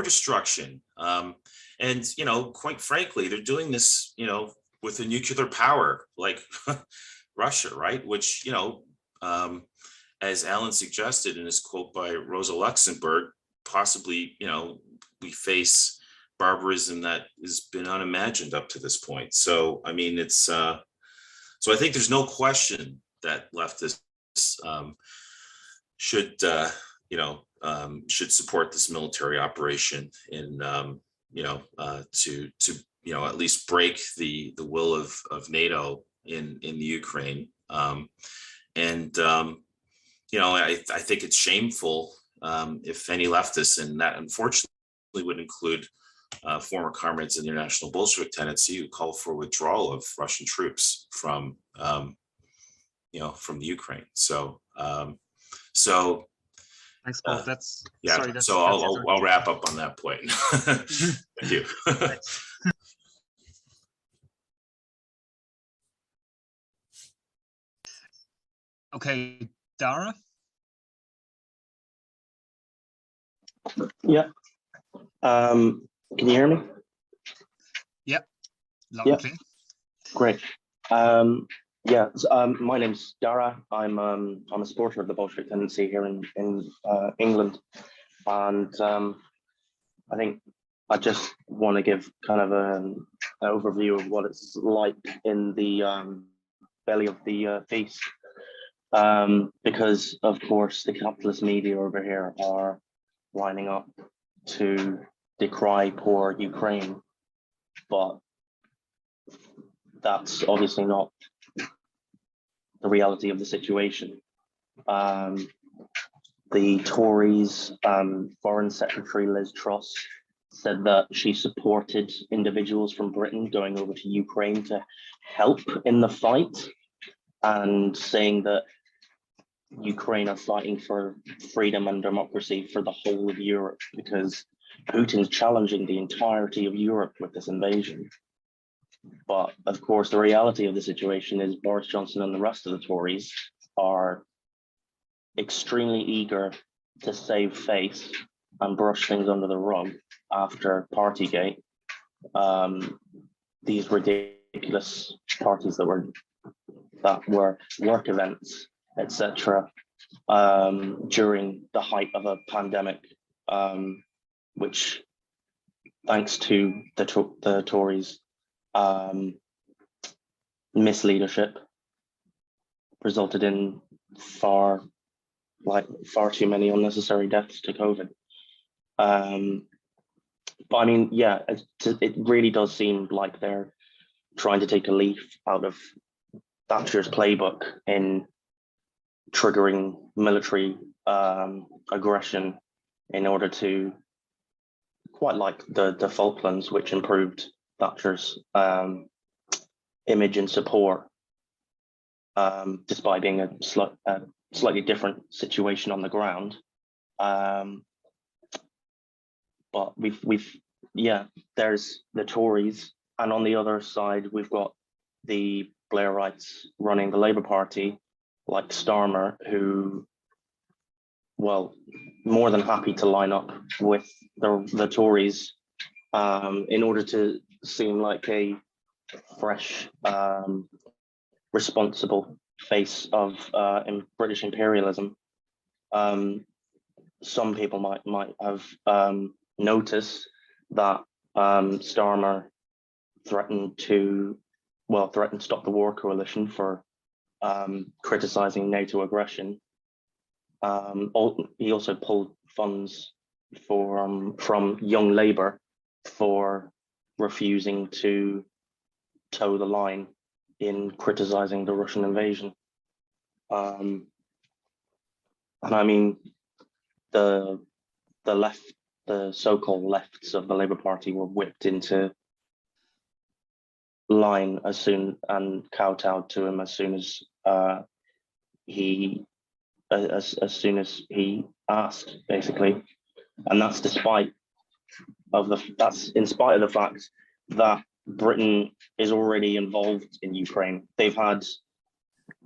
[SPEAKER 11] destruction. And, quite frankly, they're doing this, with a nuclear power like Russia, right? Which, as Alan suggested in his quote by Rosa Luxemburg, possibly, we face barbarism that has been unimagined up to this point. So, I mean, it's, so I think there's no question that leftists should support this military operation in, to at least break the will of NATO in the Ukraine. I think it's shameful if any leftists, and that unfortunately would include former comrades in the International Bolshevik Tendency who call for withdrawal of Russian troops from the Ukraine. So,
[SPEAKER 1] thanks, Paul. That's
[SPEAKER 11] yeah.
[SPEAKER 1] Sorry, that's,
[SPEAKER 11] so
[SPEAKER 1] that's
[SPEAKER 11] I'll wrap up on that point. Thank you.
[SPEAKER 1] Okay, Dara?
[SPEAKER 12] Yeah. Can you hear me?
[SPEAKER 1] Yep. Loud
[SPEAKER 12] Yeah.
[SPEAKER 1] and clear.
[SPEAKER 12] Great. My name's Dara. I'm a supporter of the Bolshevik tendency here in England, and I think I just want to give kind of an overview of what it's like in the belly of the beast, because of course the capitalist media over here are lining up to decry poor Ukraine, but that's obviously not the reality of the situation. The Tories, Foreign Secretary Liz Truss said that she supported individuals from Britain going over to Ukraine to help in the fight, and saying that Ukraine are fighting for freedom and democracy for the whole of Europe because Putin's challenging the entirety of Europe with this invasion. But of course, the reality of the situation is Boris Johnson and the rest of the Tories are extremely eager to save face and brush things under the rug after Partygate. These ridiculous parties that were work events, etc., during the height of a pandemic, which, thanks to the Tories' misleadership, resulted in far too many unnecessary deaths to COVID. But I mean, yeah, it really does seem like they're trying to take a leaf out of Thatcher's playbook in triggering military aggression in order to, quite like the Falklands, which improved Thatcher's image and support, despite being a slightly different situation on the ground. But there's the Tories, and on the other side we've got the Blairites running the Labour Party, like Starmer, who, well, more than happy to line up with the Tories in order to seem like a fresh, responsible face of British imperialism. Some people might have noticed that Starmer threatened to stop the war coalition for criticizing NATO aggression. He also pulled funds from Young Labour for refusing to toe the line in criticizing the Russian invasion. And I mean, the so-called lefts of the Labour Party were whipped into line and kowtowed to him as soon as he asked, basically. And that's in spite of the fact that Britain is already involved in Ukraine. They've had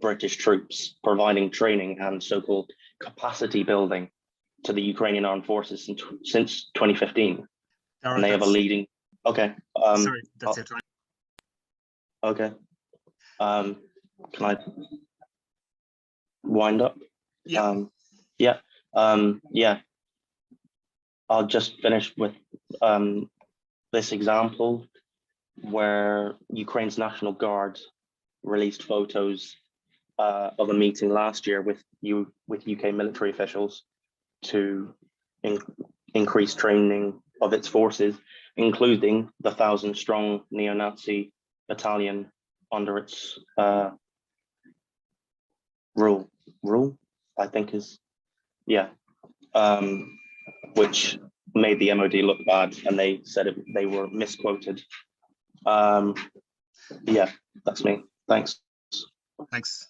[SPEAKER 12] British troops providing training and so-called capacity building to the Ukrainian armed forces since 2015.
[SPEAKER 1] Dara,
[SPEAKER 12] and they have a leading. Okay.
[SPEAKER 1] Sorry, that's your time.
[SPEAKER 12] Okay. Can I wind up?
[SPEAKER 1] Yeah.
[SPEAKER 12] Yeah. I'll just finish with this example where Ukraine's National Guard released photos of a meeting last year with UK military officials to increase training of its forces, including the 1,000-strong neo-Nazi battalion under its rule, I think is, which made the MOD look bad, and they said they were misquoted. That's me. Thanks.
[SPEAKER 1] Thanks.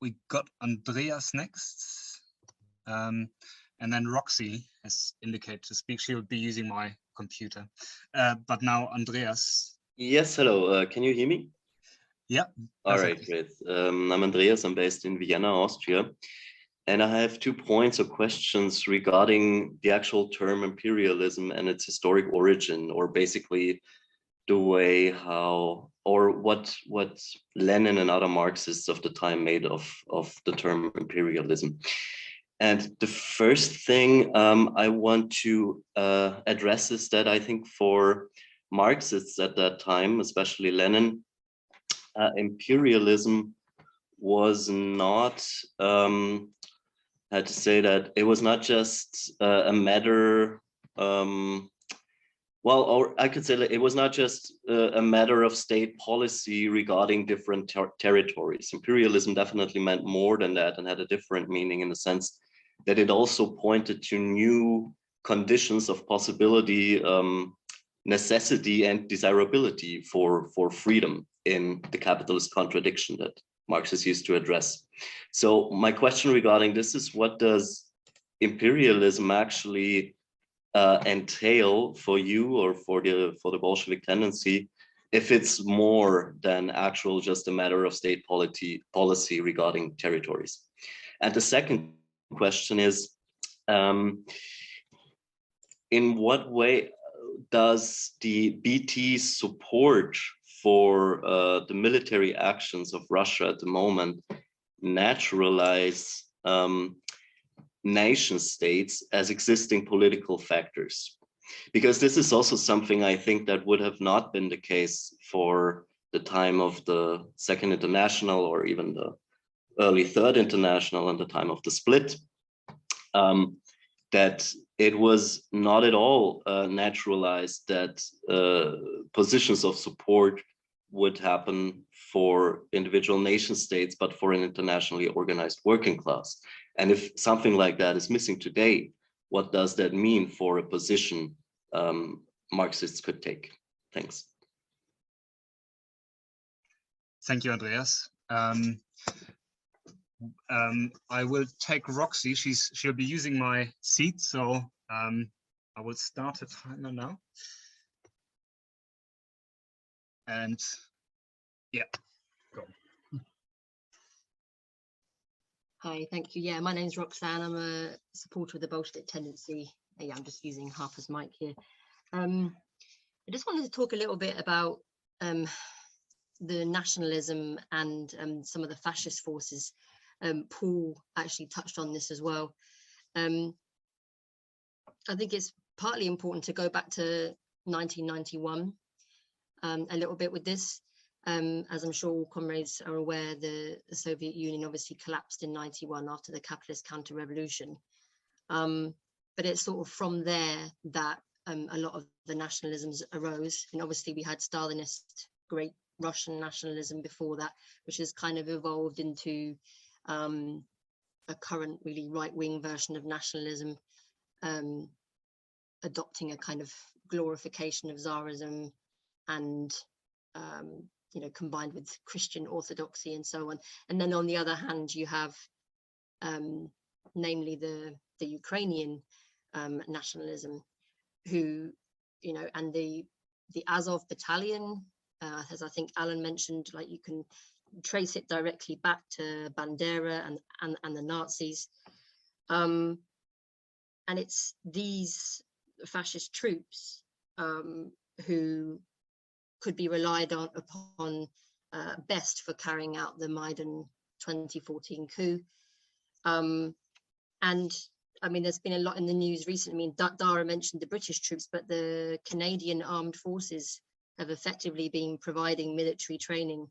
[SPEAKER 1] We got Andreas next, and then Roxy has indicated to speak. She will be using my computer, but now Andreas.
[SPEAKER 13] Yes, hello. Can you hear me?
[SPEAKER 1] Yeah.
[SPEAKER 13] All right, great. I'm Andreas. I'm based in Vienna, Austria. And I have 2 points or questions regarding the actual term imperialism and its historic origin, or basically the way how, or what Lenin and other Marxists of the time made of the term imperialism. And the first thing I want to address is that I think for Marxists at that time, especially Lenin, imperialism was not, how to say that, it was not just a matter, well, or I could say that it was not just a matter of state policy regarding different territories. Imperialism definitely meant more than that and had a different meaning in the sense that it also pointed to new conditions of possibility, necessity and desirability for freedom in the capitalist contradiction that Marxists used to address. So my question regarding this is, what does imperialism actually entail for you or for the Bolshevik tendency, if it's more than actual just a matter of state policy regarding territories? And the second question is, in what way does the BT's support for the military actions of Russia at the moment naturalize nation states as existing political factors? Because this is also something I think that would have not been the case for the time of the Second International or even the early Third International and the time of the split, that it was not at all naturalized that positions of support would happen for individual nation states, but for an internationally organized working class. And if something like that is missing today, what does that mean for a position Marxists could take? Thanks.
[SPEAKER 1] Thank you, Andreas. I will take Roxy. She'll be using my seat, so I will start a timer now. And yeah, go.
[SPEAKER 14] Hi, thank you. Yeah, my name's Roxanne. I'm a supporter of the Bolshevik tendency. Yeah, I'm just using Harper's mic here. I just wanted to talk a little bit about the nationalism and some of the fascist forces. Paul actually touched on this as well. I think it's partly important to go back to 1991 a little bit with this. As I'm sure all comrades are aware, the Soviet Union obviously collapsed in 91 after the capitalist counter-revolution. But it's sort of from there that a lot of the nationalisms arose. And obviously we had Stalinist, great Russian nationalism before that, which has kind of evolved into a current really right-wing version of nationalism, adopting a kind of glorification of Tsarism and you know, combined with Christian orthodoxy and so on. And then on the other hand, you have namely the Ukrainian nationalism, who, you know, and the Azov battalion, as I think Alan mentioned, like you can trace it directly back to Bandera and the Nazis. And it's these fascist troops who could be relied upon best for carrying out the Maidan 2014 coup. And I mean, there's been a lot in the news recently. I mean, Dara mentioned the British troops, but the Canadian armed forces have effectively been providing military training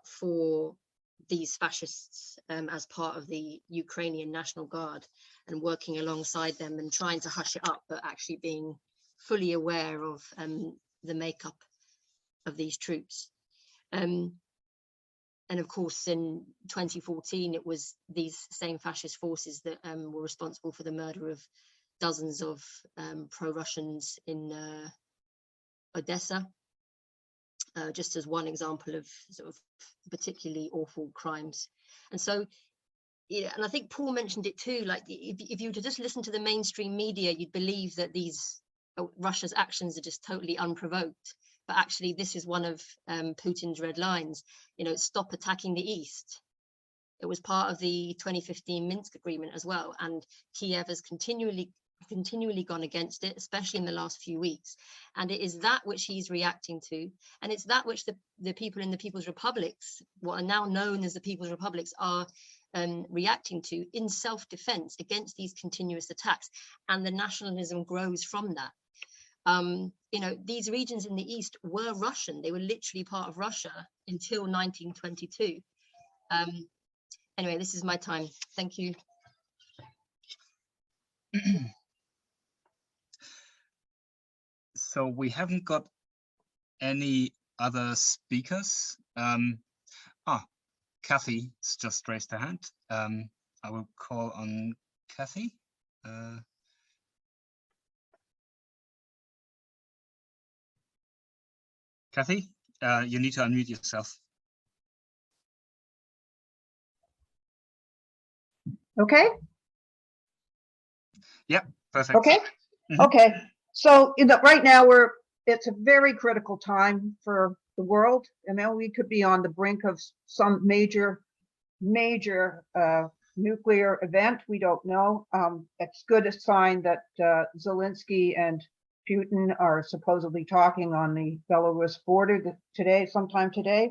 [SPEAKER 14] for these fascists as part of the Ukrainian National Guard, and working alongside them and trying to hush it up, but actually being fully aware of the makeup of these troops. And of course, in 2014, it was these same fascist forces that were responsible for the murder of dozens of pro-Russians in Odessa, just as one example of sort of particularly awful crimes. And so, yeah, and I think Paul mentioned it too, like if you were to just listen to the mainstream media, you'd believe that these Russia's actions are just totally unprovoked. but actually this is one of Putin's red lines. You know, stop attacking the East. It was part of the 2015 Minsk agreement as well, and Kiev has continually gone against it, especially in the last few weeks. And it is that which he's reacting to, and it's that which the people in the People's Republics, what are now known as the People's Republics, are reacting to in self-defense against these continuous attacks, and the nationalism grows from that. You know, these regions in the East were Russian. They were literally part of Russia until 1922. Anyway, this is my time. Thank you.
[SPEAKER 1] So we haven't got any other speakers. Kathy's just raised her hand. I will call on Kathy. Kathy, you need to unmute yourself.
[SPEAKER 15] Okay.
[SPEAKER 1] Yeah, perfect.
[SPEAKER 15] Okay. Okay. So right now it's a very critical time for the world. You know, we could be on the brink of some major nuclear event. We don't know. It's good a sign that Zelensky and Putin are supposedly talking on the Belarus border sometime today.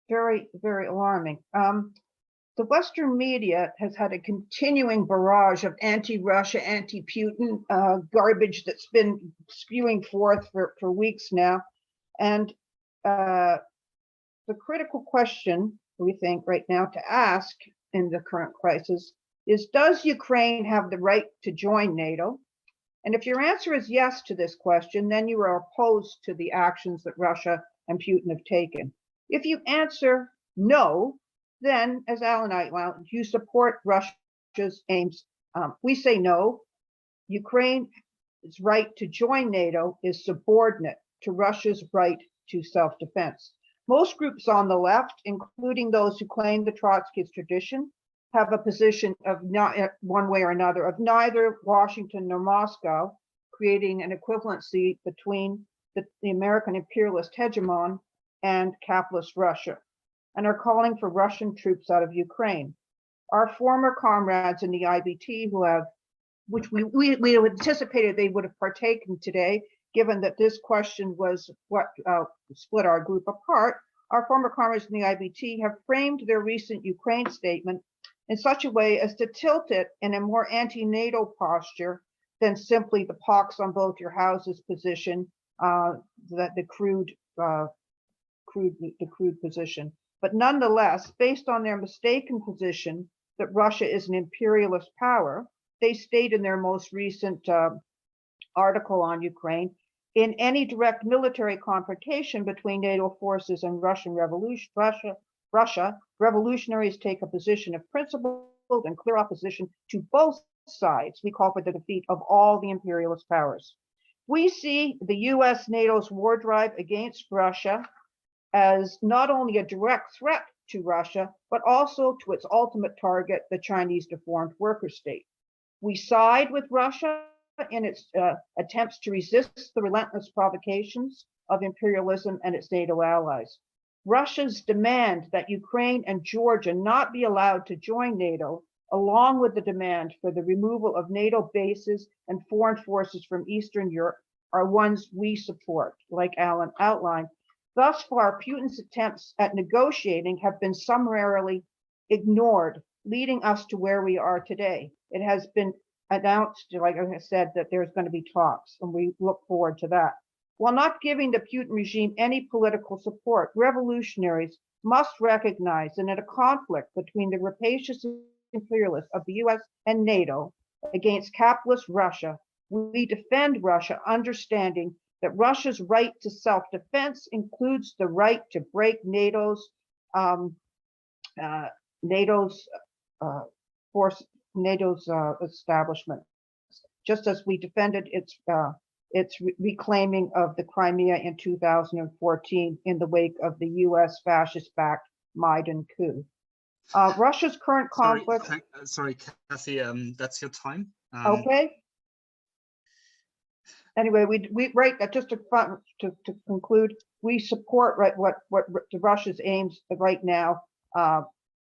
[SPEAKER 15] Very, very alarming. The Western media has had a continuing barrage of anti-Russia, anti-Putin garbage that's been spewing forth for weeks now. And the critical question we think right now to ask in the current crisis is, does Ukraine have the right to join NATO? And if your answer is yes to this question, then you are opposed to the actions that Russia and Putin have taken. If you answer no, then, as Alan outlined, you support Russia's aims. We say no. Ukraine's right to join NATO is subordinate to Russia's right to self-defense. Most groups on the left, including those who claim the Trotskyist tradition, have a position of not one way or another of neither Washington nor Moscow, creating an equivalency between the American imperialist hegemon and capitalist Russia, and are calling for Russian troops out of Ukraine. Our former comrades in the IBT which we anticipated they would have partaken today, given that this question was what split our group apart, our former comrades in the IBT have framed their recent Ukraine statement in such a way as to tilt it in a more anti-NATO posture than simply the pox on both your houses position, the crude position. But nonetheless, based on their mistaken position that Russia is an imperialist power, they state in their most recent article on Ukraine, in any direct military confrontation between NATO forces and Russia, revolutionaries take a position of principled and clear opposition to both sides. We call for the defeat of all the imperialist powers. We see the US NATO's war drive against Russia as not only a direct threat to Russia, but also to its ultimate target, the Chinese deformed worker state. We side with Russia in its attempts to resist the relentless provocations of imperialism and its NATO allies. Russia's demand that Ukraine and Georgia not be allowed to join NATO, along with the demand for the removal of NATO bases and foreign forces from Eastern Europe, are ones we support, like Alan outlined. Thus far, Putin's attempts at negotiating have been summarily ignored, leading us to where we are today. It has been announced, like I said, that there's going to be talks, and we look forward to that. While not giving the Putin regime any political support, revolutionaries must recognize that in a conflict between the rapacious imperialists of the US and NATO against capitalist Russia, we defend Russia, understanding that Russia's right to self-defense includes the right to break NATO's establishment, just as we defended its reclaiming of the Crimea in 2014 in the wake of the US fascist-backed Maidan coup. Russia's current conflict.
[SPEAKER 1] Sorry, Kathy, that's your time.
[SPEAKER 15] Okay. anyway, we right, just to conclude, we support what Russia's aims right now,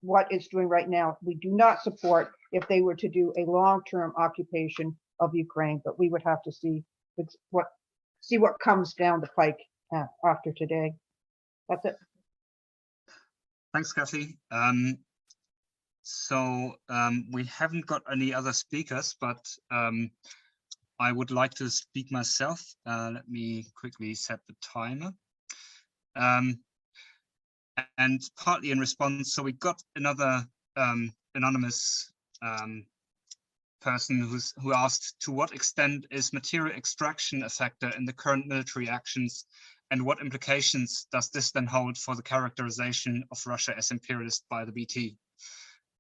[SPEAKER 15] what it's doing right now. We do not support if they were to do a long-term occupation of Ukraine, but we would have to see what comes down the pike after today. That's it.
[SPEAKER 1] Thanks, Kathy. We haven't got any other speakers, but I would like to speak myself. Let me quickly set the timer. And partly in response, so we got another anonymous person who asked, to what extent is material extraction a factor in the current military actions, and what implications does this then hold for the characterization of Russia as imperialist by the BT?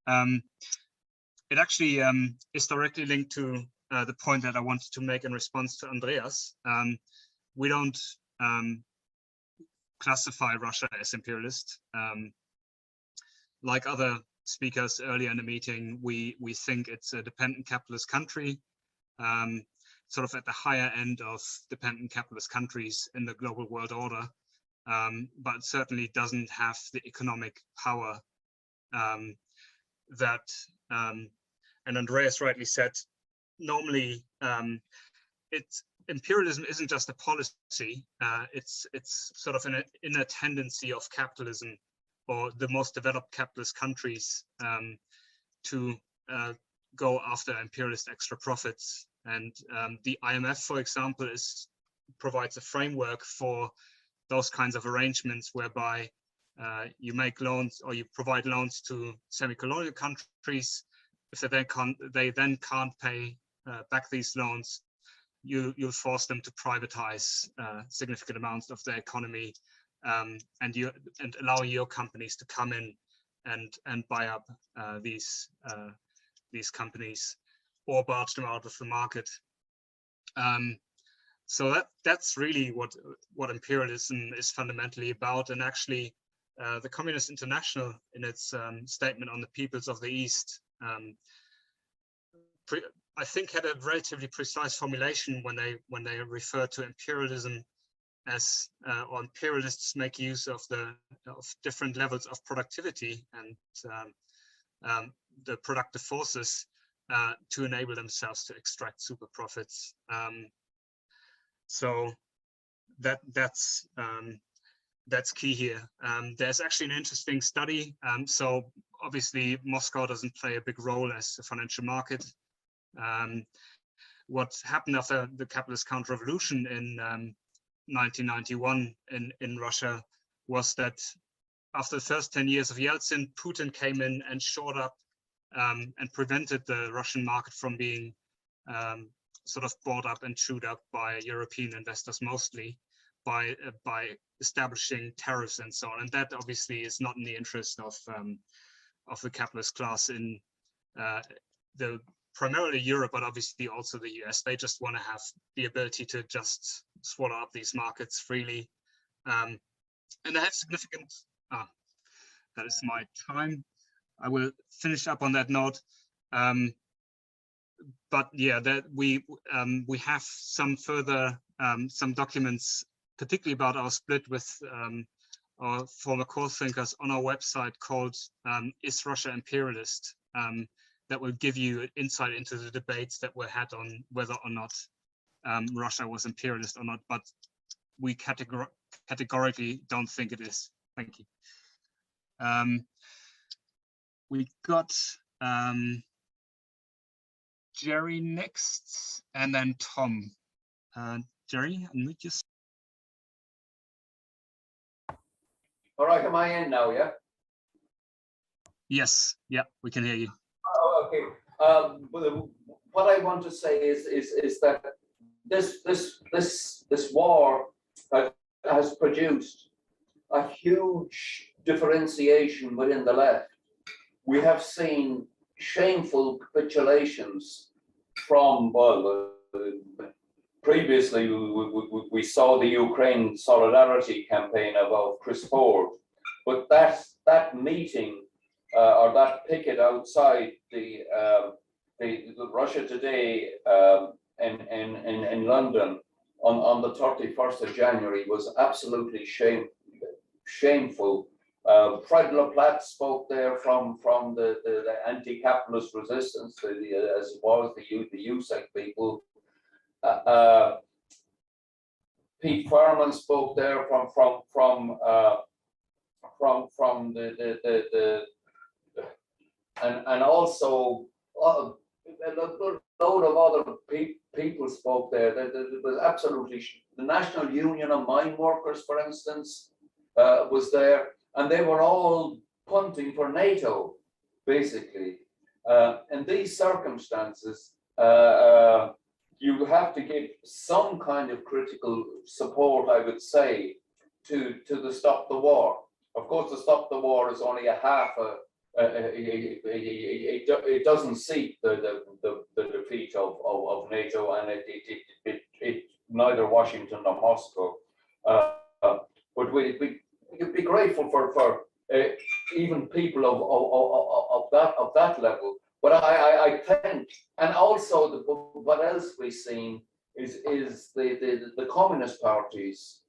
[SPEAKER 1] It actually is directly linked to the point that I wanted to make in response to Andreas. We don't classify Russia as imperialist. Like other speakers earlier in the meeting, we think it's a dependent capitalist country, sort of at the higher end of dependent capitalist countries in the global world order, but certainly doesn't have the economic power that, and Andreas rightly said, normally imperialism isn't just a policy, it's sort of an inner tendency of capitalism, or the most developed capitalist countries to go after imperialist extra profits. And the IMF, for example, provides a framework for those kinds of arrangements whereby you make loans, or you provide loans to semi-colonial countries. If they then can't pay back these loans, you'll force them to privatize significant amounts of their economy, and allow your companies to come in and buy up these companies, or barge them out of the market. So that's really what imperialism is fundamentally about. And actually, the Communist International, in its statement on the peoples of the East, I think had a relatively precise formulation when they refer to imperialism as, or imperialists make use of different levels of productivity and the productive forces to enable themselves to extract super profits. So that's key here. There's actually an interesting study. So obviously Moscow doesn't play a big role as a financial market. What happened after the capitalist counter-revolution in 1991 in Russia was that after the first 10 years of Yeltsin, Putin came in and shored up and prevented the Russian market from being sort of bought up and chewed up by European investors, mostly by establishing tariffs and so on. And that obviously is not in the interest of the capitalist class in primarily Europe, but obviously also the US. They just want to have the ability to just swallow up these markets freely. And they have significant, that is my time. I will finish up on that note. But yeah, that we have some further, some documents, particularly about our split with our former core thinkers on our website called Is Russia Imperialist? That will give you insight into the debates that were had on whether or not Russia was imperialist or not, but we categorically don't think it is. Thank you. We got Jerry next, and then Tom. Jerry, unmute yourself.
[SPEAKER 16] All right, am I in now, yeah?
[SPEAKER 1] Yes, yeah, we can hear you.
[SPEAKER 16] Oh, okay. What I want to say is that this war has produced a huge differentiation within the left. We have seen shameful capitulations from, well, previously we saw the Ukraine solidarity campaign of Chris Ford, but that meeting or that picket outside the Russia Today in London on the 31st of January was absolutely shameful. Fred LaPlatte spoke there from the anti-capitalist resistance, as well as the USEC people. Pete Furman spoke there from the and also a load of other people spoke there. There was absolutely the National Union of Mine Workers, for instance, was there, and they were all punting for NATO, basically. In these circumstances, you have to give some kind of critical support, I would say, to the Stop the War. Of course, the Stop the War is only a half it doesn't seek the defeat of NATO, and it neither Washington nor Moscow. But we'd be grateful for even people of that level. But I think, and also what else we've seen is the communist parties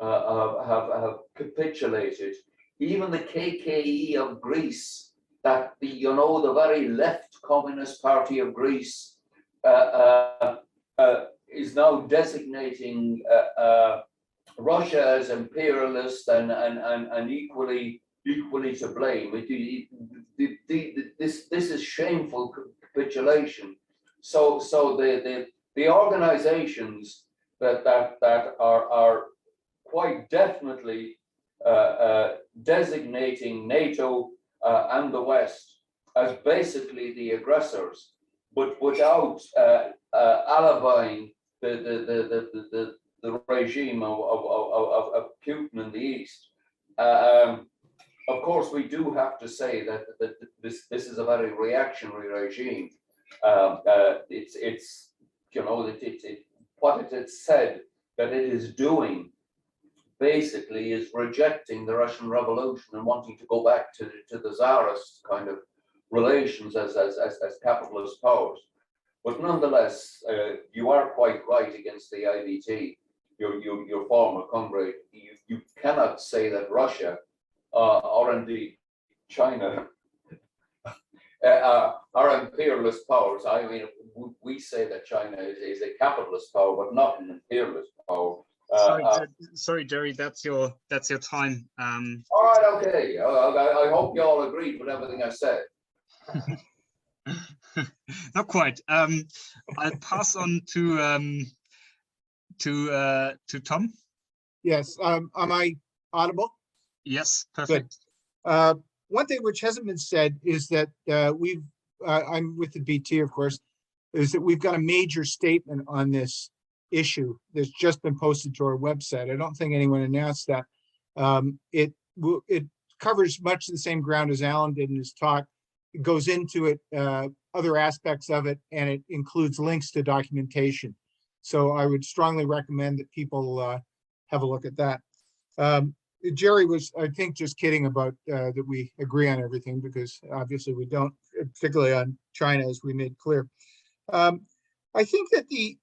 [SPEAKER 16] have capitulated. Even the KKE of Greece, that the very left Communist Party of Greece is now designating Russia as imperialist and equally to blame. This is shameful capitulation. So the organizations that are quite definitely designating NATO and the West as basically the aggressors, but without alibying the regime of Putin in the East. Of course, we do have to say that this is a very reactionary regime. It's what it has said that it is doing basically is rejecting the Russian Revolution and wanting to go back to the Tsarist kind of relations as capitalist powers. But nonetheless, you are quite right against the IVT, your former comrade. You cannot say that Russia or indeed China are imperialist powers. I mean, we say that China is a capitalist power, but not an imperialist power.
[SPEAKER 1] Sorry, Jerry, that's your time.
[SPEAKER 16] All right, okay. I hope you all agreed with everything I said.
[SPEAKER 1] Not quite. I'll pass on to Tom.
[SPEAKER 17] Yes. Am I audible?
[SPEAKER 1] Yes, perfect.
[SPEAKER 17] Good. One thing which hasn't been said is that I'm with the BT, of course, is that we've got a major statement on this issue that's just been posted to our website. I don't think anyone announced that. It covers much the same ground as Alan did in his talk. It goes into it, other aspects of it, and it includes links to documentation. So I would strongly recommend that people have a look at that. Jerry was, I think, just kidding about that we agree on everything, because obviously we don't, particularly on China, as we made clear. I think that the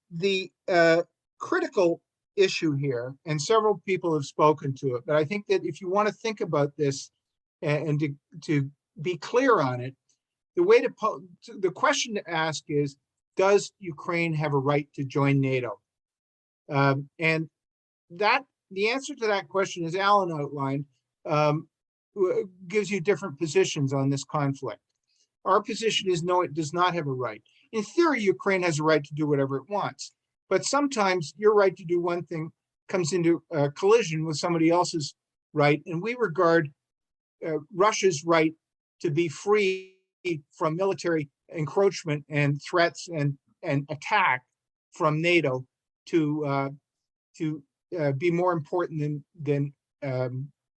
[SPEAKER 17] critical issue here, and several people have spoken to it, but I think that if you want to think about this and to be clear on it, the question to ask is, does Ukraine have a right to join NATO? And the answer to that question, as Alan outlined, gives you different positions on this conflict. Our position is no, it does not have a right. In theory, Ukraine has a right to do whatever it wants, but sometimes your right to do one thing comes into collision with somebody else's right, and we regard Russia's right to be free from military encroachment and threats and attack from NATO to be more important than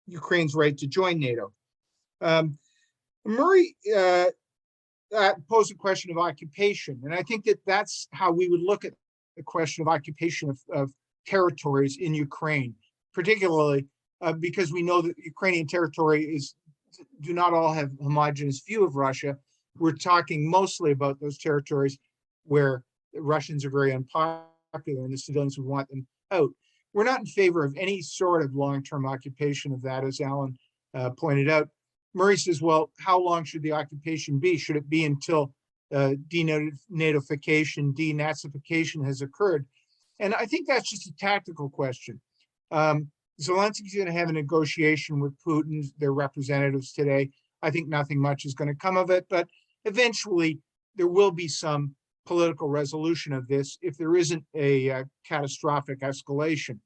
[SPEAKER 17] Ukraine's right to join NATO. Murray posed a question of occupation, and I think that that's how we would look at the question of occupation of territories in Ukraine, particularly because we know that Ukrainian territory do not all have a homogeneous view of Russia. We're talking mostly about those territories where the Russians are very unpopular and the civilians would want them out. We're not in favor of any sort of long-term occupation of that, as Alan pointed out. Murray says, well, how long should the occupation be? Should it be until denatification, denazification has occurred? And I think that's just a tactical question. Zelensky's going to have a negotiation with Putin, their representatives today. I think nothing much is going to come of it, but eventually there will be some political resolution of this if there isn't a catastrophic escalation.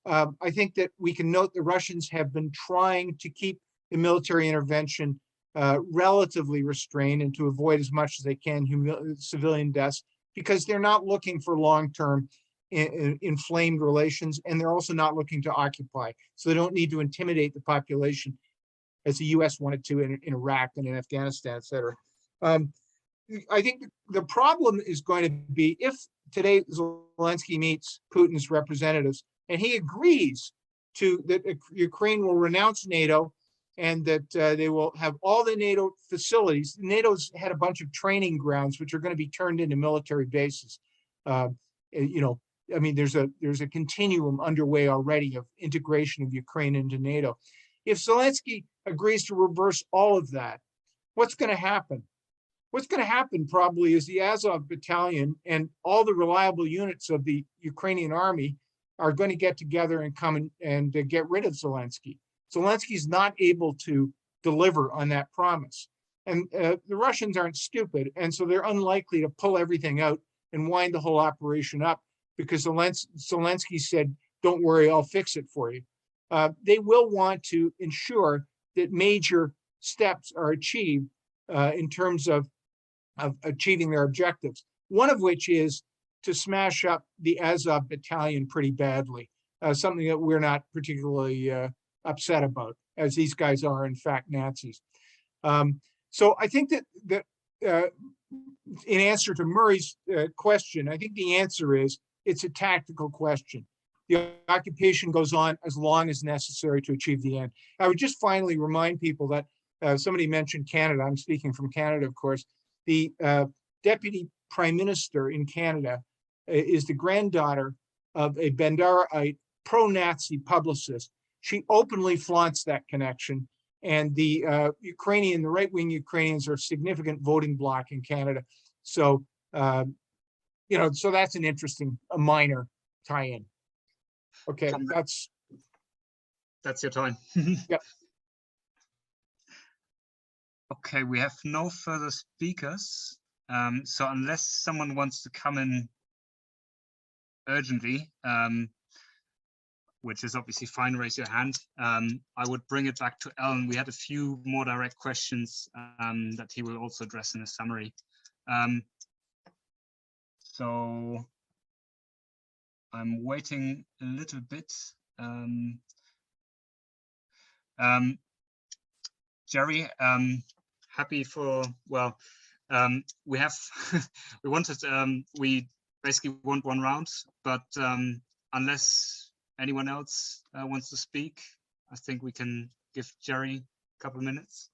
[SPEAKER 17] I think that we can note the Russians have been trying to keep the military intervention relatively restrained and to avoid as much as they can civilian deaths, because they're not looking for long-term inflamed relations, and they're also not looking to occupy. So they don't need to intimidate the population as the US wanted to in Iraq and in Afghanistan, et cetera. I think the problem is going to be if today Zelensky meets Putin's representatives and he agrees to that Ukraine will renounce NATO and that they will have all the NATO facilities. NATO's had a bunch of training grounds which are going to be turned into military bases. You know, I mean, there's a continuum underway already of integration of Ukraine into NATO. If Zelensky agrees to reverse all of that, what's going to happen? What's going to happen probably is the Azov battalion and all the reliable units of the Ukrainian army are going to get together and come and get rid of Zelensky. Zelensky's not able to deliver on that promise. And the Russians aren't stupid, and so they're unlikely to pull everything out and wind the whole operation up because Zelensky said, don't worry, I'll fix it for you. They will want to ensure that major steps are achieved in terms of achieving their objectives. One of which is to smash up the Azov battalion pretty badly, something that we're not particularly upset about, as these guys are in fact Nazis. So I think that in answer to Murray's question, I think the answer is it's a tactical question. The occupation goes on as long as necessary to achieve the end. I would just finally remind people that somebody mentioned Canada. I'm speaking from Canada, of course. The deputy prime minister in Canada is the granddaughter of a Banderaite pro-Nazi publicist. She openly flaunts that connection. And the the right-wing Ukrainians are a significant voting bloc in Canada. So, you know, so that's an interesting, a minor tie-in. Okay,
[SPEAKER 1] that's your time.
[SPEAKER 17] Yep.
[SPEAKER 1] Okay, we have no further speakers. So unless someone wants to come in urgently, which is obviously fine, raise your hand. I would bring it back to Alan. We had a few more direct questions that he will also address in a summary. So I'm waiting a little bit. Jerry, happy for, well, we have, we basically want one round, but unless anyone else wants to speak, I think we can give Jerry a couple of minutes.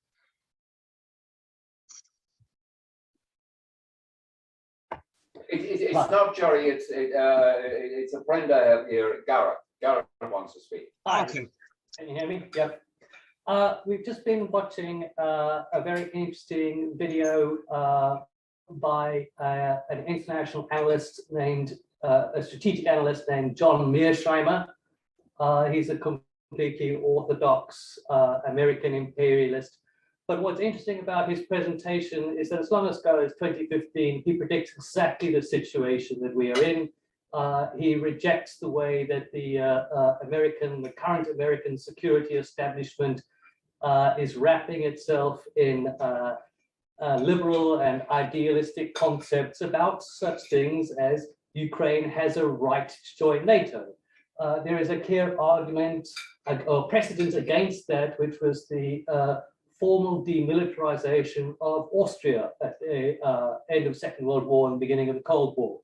[SPEAKER 16] It's not Jerry, it's a friend I have here, Gareth. Gareth wants to speak.
[SPEAKER 18] Hi.
[SPEAKER 1] Okay.
[SPEAKER 18] Can you hear me? Yep. We've just been watching a very interesting video by an international analyst named, a strategic analyst named John Mearsheimer. He's a completely orthodox American imperialist. But what's interesting about his presentation is that as long ago as 2015, he predicts exactly the situation that we are in. He rejects the way that the current American security establishment is wrapping itself in liberal and idealistic concepts about such things as Ukraine has a right to join NATO. There is a clear argument or precedent against that, which was the formal demilitarization of Austria at the end of Second World War and beginning of the Cold War.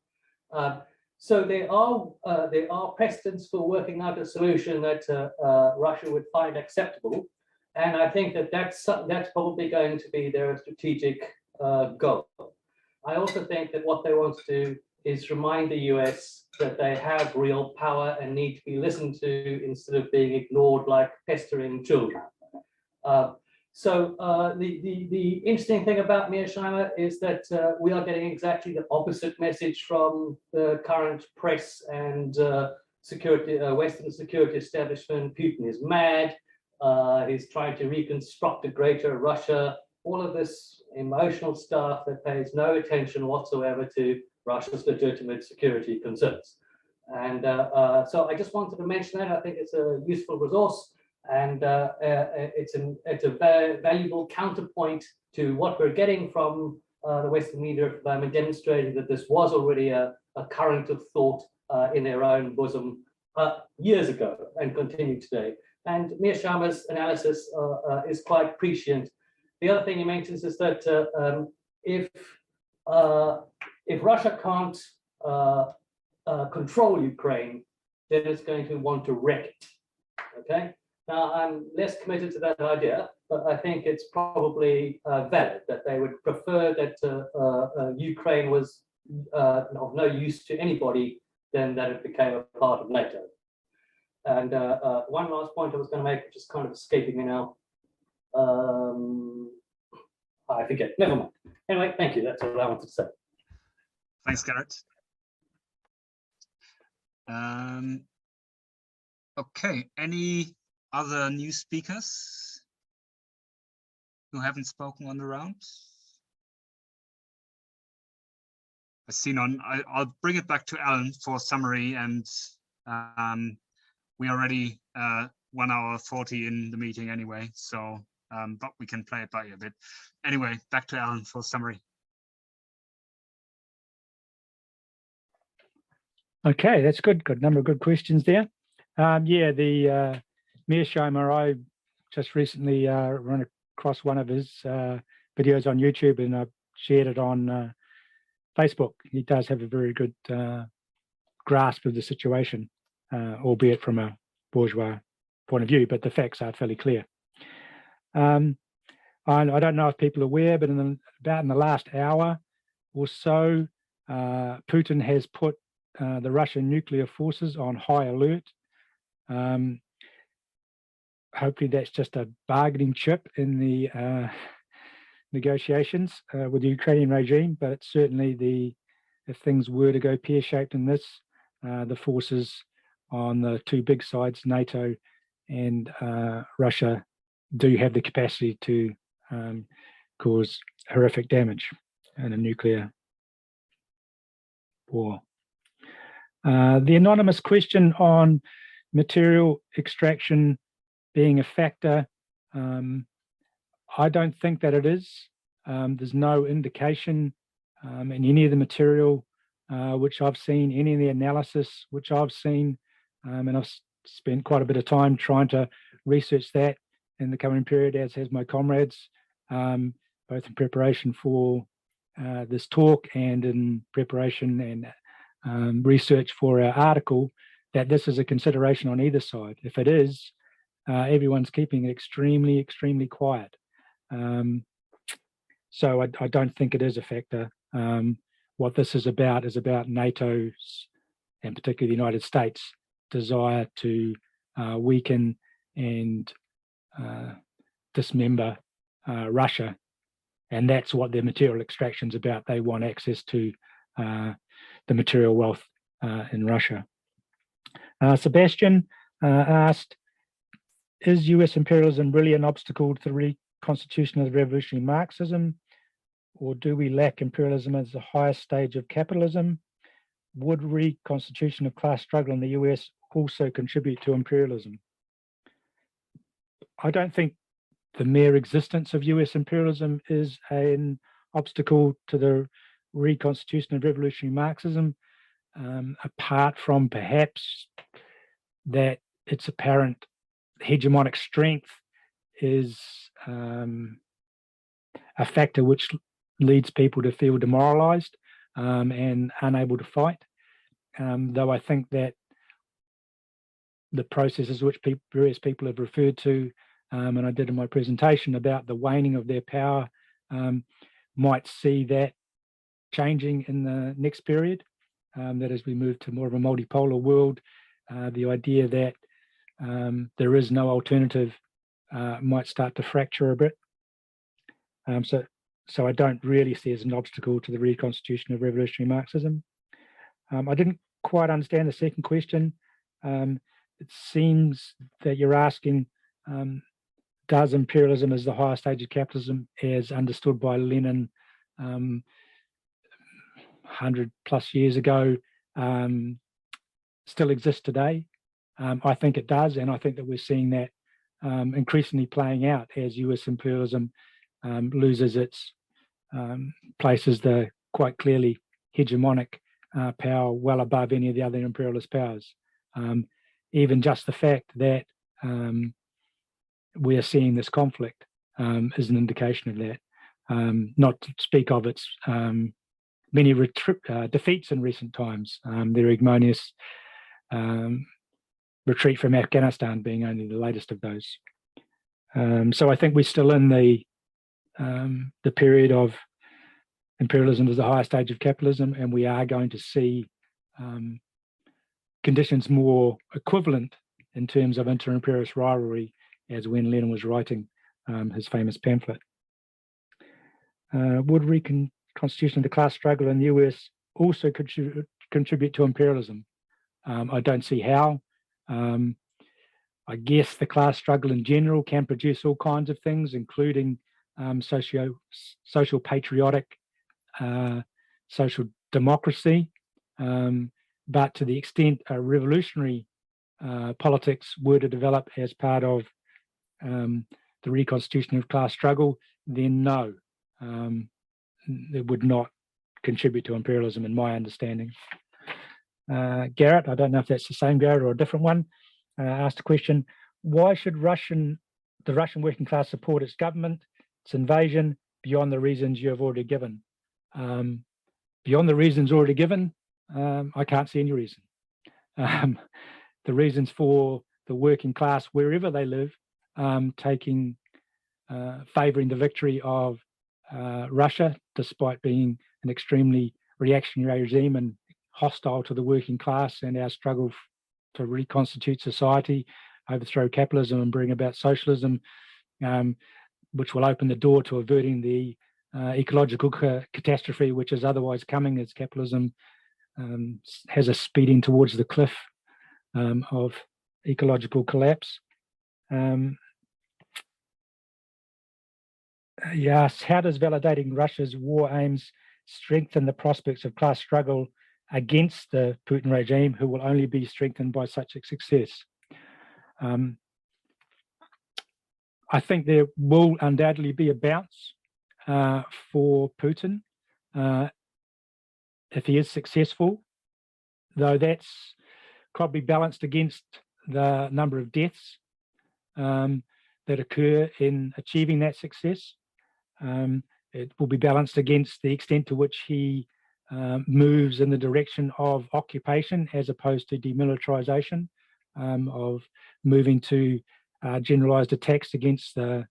[SPEAKER 18] So there are precedents for working out a solution that Russia would find acceptable, and I think that that's probably going to be their strategic goal. I also think that what they want to do is remind the US that they have real power and need to be listened to instead of being ignored like pestering children. The interesting thing about Mearsheimer is that we are getting exactly the opposite message from the current press and Western security establishment. Putin is mad. He's trying to reconstruct a greater Russia. All of this emotional stuff that pays no attention whatsoever to Russia's legitimate security concerns. And so I just wanted to mention that. I think it's a useful resource, and it's a valuable counterpoint to what we're getting from the Western media at the moment, demonstrating that this was already a current of thought in their own bosom years ago and continue today. And Mearsheimer's analysis is quite prescient. The other thing he mentions is that if Russia can't control Ukraine, then it's going to want to wreck it. Okay. Now I'm less committed to that idea, but I think it's probably valid that they would prefer that Ukraine was of no use to anybody than that it became a part of NATO. And one last point I was going to make, which is kind of escaping me now. I forget. Never mind. Anyway, thank you. That's all I wanted to say.
[SPEAKER 1] Thanks, Garrett. Okay, any other new speakers who haven't spoken on the round? I see none. I'll bring it back to Alan for summary, and we already 1 hour 40 in the meeting anyway, so but we can play it by ear a bit. Anyway, back to Alan for summary.
[SPEAKER 2] Okay, that's good. Got a number of good questions there. Yeah, the Mearsheimer, I just recently run across one of his videos on YouTube, and I've shared it on Facebook. He does have a very good grasp of the situation, albeit from a bourgeois point of view, but the facts are fairly clear. I don't know if people are aware, but about in the last hour or so, Putin has put the Russian nuclear forces on high alert. Hopefully that's just a bargaining chip in the negotiations with the Ukrainian regime, but it's certainly if things were to go pear-shaped in this, the forces on the two big sides, NATO and Russia, do have the capacity to cause horrific damage in a nuclear war. The anonymous question on material extraction being a factor, I don't think that it is. There's no indication in any of the material which I've seen, any of the analysis which I've seen, and I've spent quite a bit of time trying to research that in the coming period, as has my comrades, both in preparation for this talk and in preparation and research for our article, that this is a consideration on either side. If it is, everyone's keeping it extremely, extremely quiet. So I don't think it is a factor. What this is about NATO's, and particularly the United States, desire to weaken and dismember Russia. And that's what their material extraction is about. They want access to the material wealth in Russia. Sebastian asked, is US imperialism really an obstacle to the reconstitution of revolutionary Marxism, or do we lack imperialism as the highest stage of capitalism? Would reconstitution of class struggle in the US also contribute to imperialism? I don't think the mere existence of US imperialism is an obstacle to the reconstitution of revolutionary Marxism, apart from perhaps that its apparent hegemonic strength is a factor which leads people to feel demoralized and unable to fight. Though I think that the processes which various people have referred to, and I did in my presentation about the waning of their power, might see that changing in the next period. that as we move to more of a multipolar world, the idea that there is no alternative might start to fracture a bit. So I don't really see as an obstacle to the reconstitution of revolutionary Marxism. I didn't quite understand the second question. It seems that you're asking, does imperialism as the higher stage of capitalism, as understood by Lenin 100 plus years ago, still exist today? I think it does, and I think that we're seeing that increasingly playing out as US imperialism loses its place as the quite clearly hegemonic power well above any of the other imperialist powers. Even just the fact that we're seeing this conflict is an indication of that. Not to speak of its many defeats in recent times, their ignominious retreat from Afghanistan being only the latest of those. So I think we're still in the period of imperialism as the higher stage of capitalism, and we are going to see conditions more equivalent in terms of inter-imperialist rivalry as when Lenin was writing his famous pamphlet. Would reconstitution of the class struggle in the US also contribute to imperialism? I don't see how. I guess the class struggle in general can produce all kinds of things, including social patriotic, social democracy. But to the extent revolutionary politics were to develop as part of the reconstitution of class struggle, then no, it would not contribute to imperialism in my understanding. Garrett, I don't know if that's the same Garrett or a different one, asked a question: why should the Russian working class support its government, its invasion, beyond the reasons you have already given? Beyond the reasons already given, I can't see any reason. The reasons for the working class, wherever they live, favouring the victory of Russia, despite being an extremely reactionary regime and hostile to the working class and our struggle to reconstitute society, overthrow capitalism and bring about socialism, which will open the door to averting the ecological catastrophe which is otherwise coming as capitalism has us speeding towards the cliff of ecological collapse. Yes, how does validating Russia's war aims strengthen the prospects of class struggle against the Putin regime, who will only be strengthened by such a success? I think there will undoubtedly be a bounce for Putin if he is successful, though that's probably balanced against the number of deaths that occur in achieving that success. It will be balanced against the extent to which he moves in the direction of occupation as opposed to demilitarization, of moving to generalized attacks against the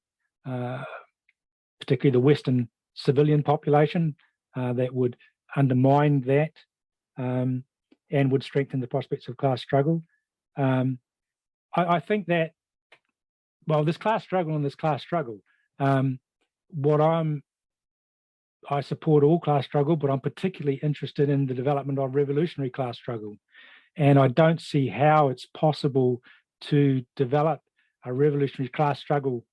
[SPEAKER 2] particularly the Western civilian population that would undermine that and would strengthen the prospects of class struggle. I think that, well, this class struggle, I support all class struggle, but I'm particularly interested in the development of revolutionary class struggle. And I don't see how it's possible to develop a revolutionary class struggle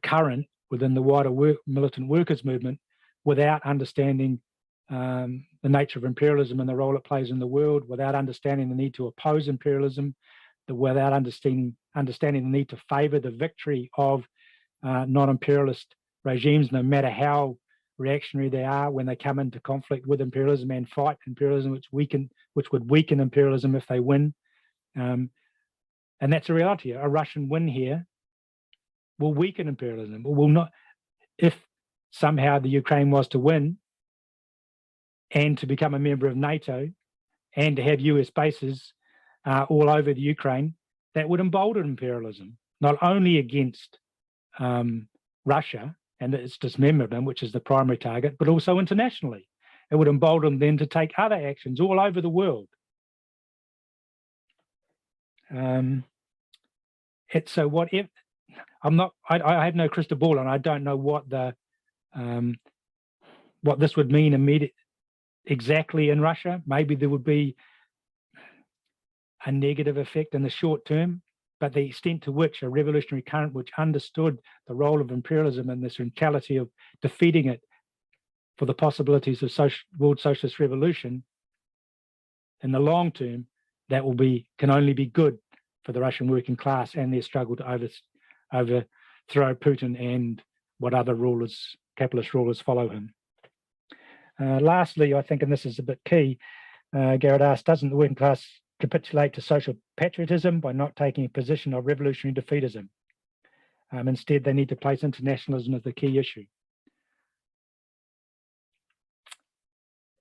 [SPEAKER 2] current within the wider militant workers movement without understanding the nature of imperialism and the role it plays in the world, without understanding the need to oppose imperialism, without understanding the need to favour the victory of non-imperialist regimes, no matter how reactionary they are when they come into conflict with imperialism and fight imperialism, which would weaken imperialism if they win. And that's a reality. A Russian win here will weaken imperialism. Will not. If somehow the Ukraine was to win and to become a member of NATO and to have US bases all over the Ukraine, that would embolden imperialism, not only against Russia and its dismemberment, which is the primary target, but also internationally. it would embolden them to take other actions all over the world. So what if I have no crystal ball, and I don't know what this would mean exactly in Russia. Maybe there would be a negative effect in the short term, but the extent to which a revolutionary current which understood the role of imperialism and the centrality of defeating it for the possibilities of world socialist revolution in the long term, that can only be good for the Russian working class and their struggle to overthrow Putin and what other rulers, capitalist rulers, follow him. Lastly, I think, and this is a bit key, Garrett asked, doesn't the working class capitulate to social patriotism by not taking a position of revolutionary defeatism? Instead, they need to place internationalism as the key issue.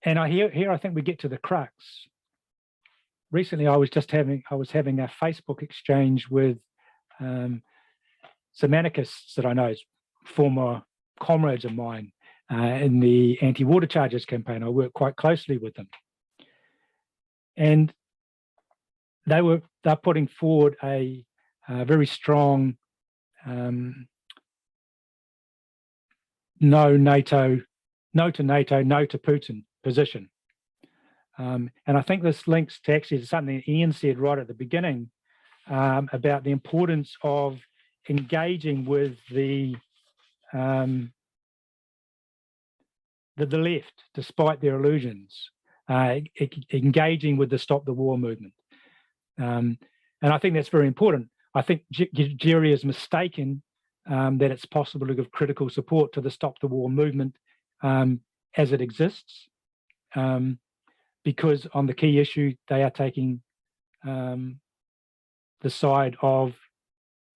[SPEAKER 2] And here I think we get to the crux. Recently, I was having a Facebook exchange with some anarchists that I know, former comrades of mine in the anti-water charges campaign. I work quite closely with them, and they're putting forward a very strong no to NATO, no to Putin position. And I think this links to actually something Ian said right at the beginning about the importance of engaging with the left, despite their illusions, engaging with the Stop the War movement. And I think that's very important. I think Jerry is mistaken that it's possible to give critical support to the Stop the War movement as it exists, because on the key issue, they are taking the side of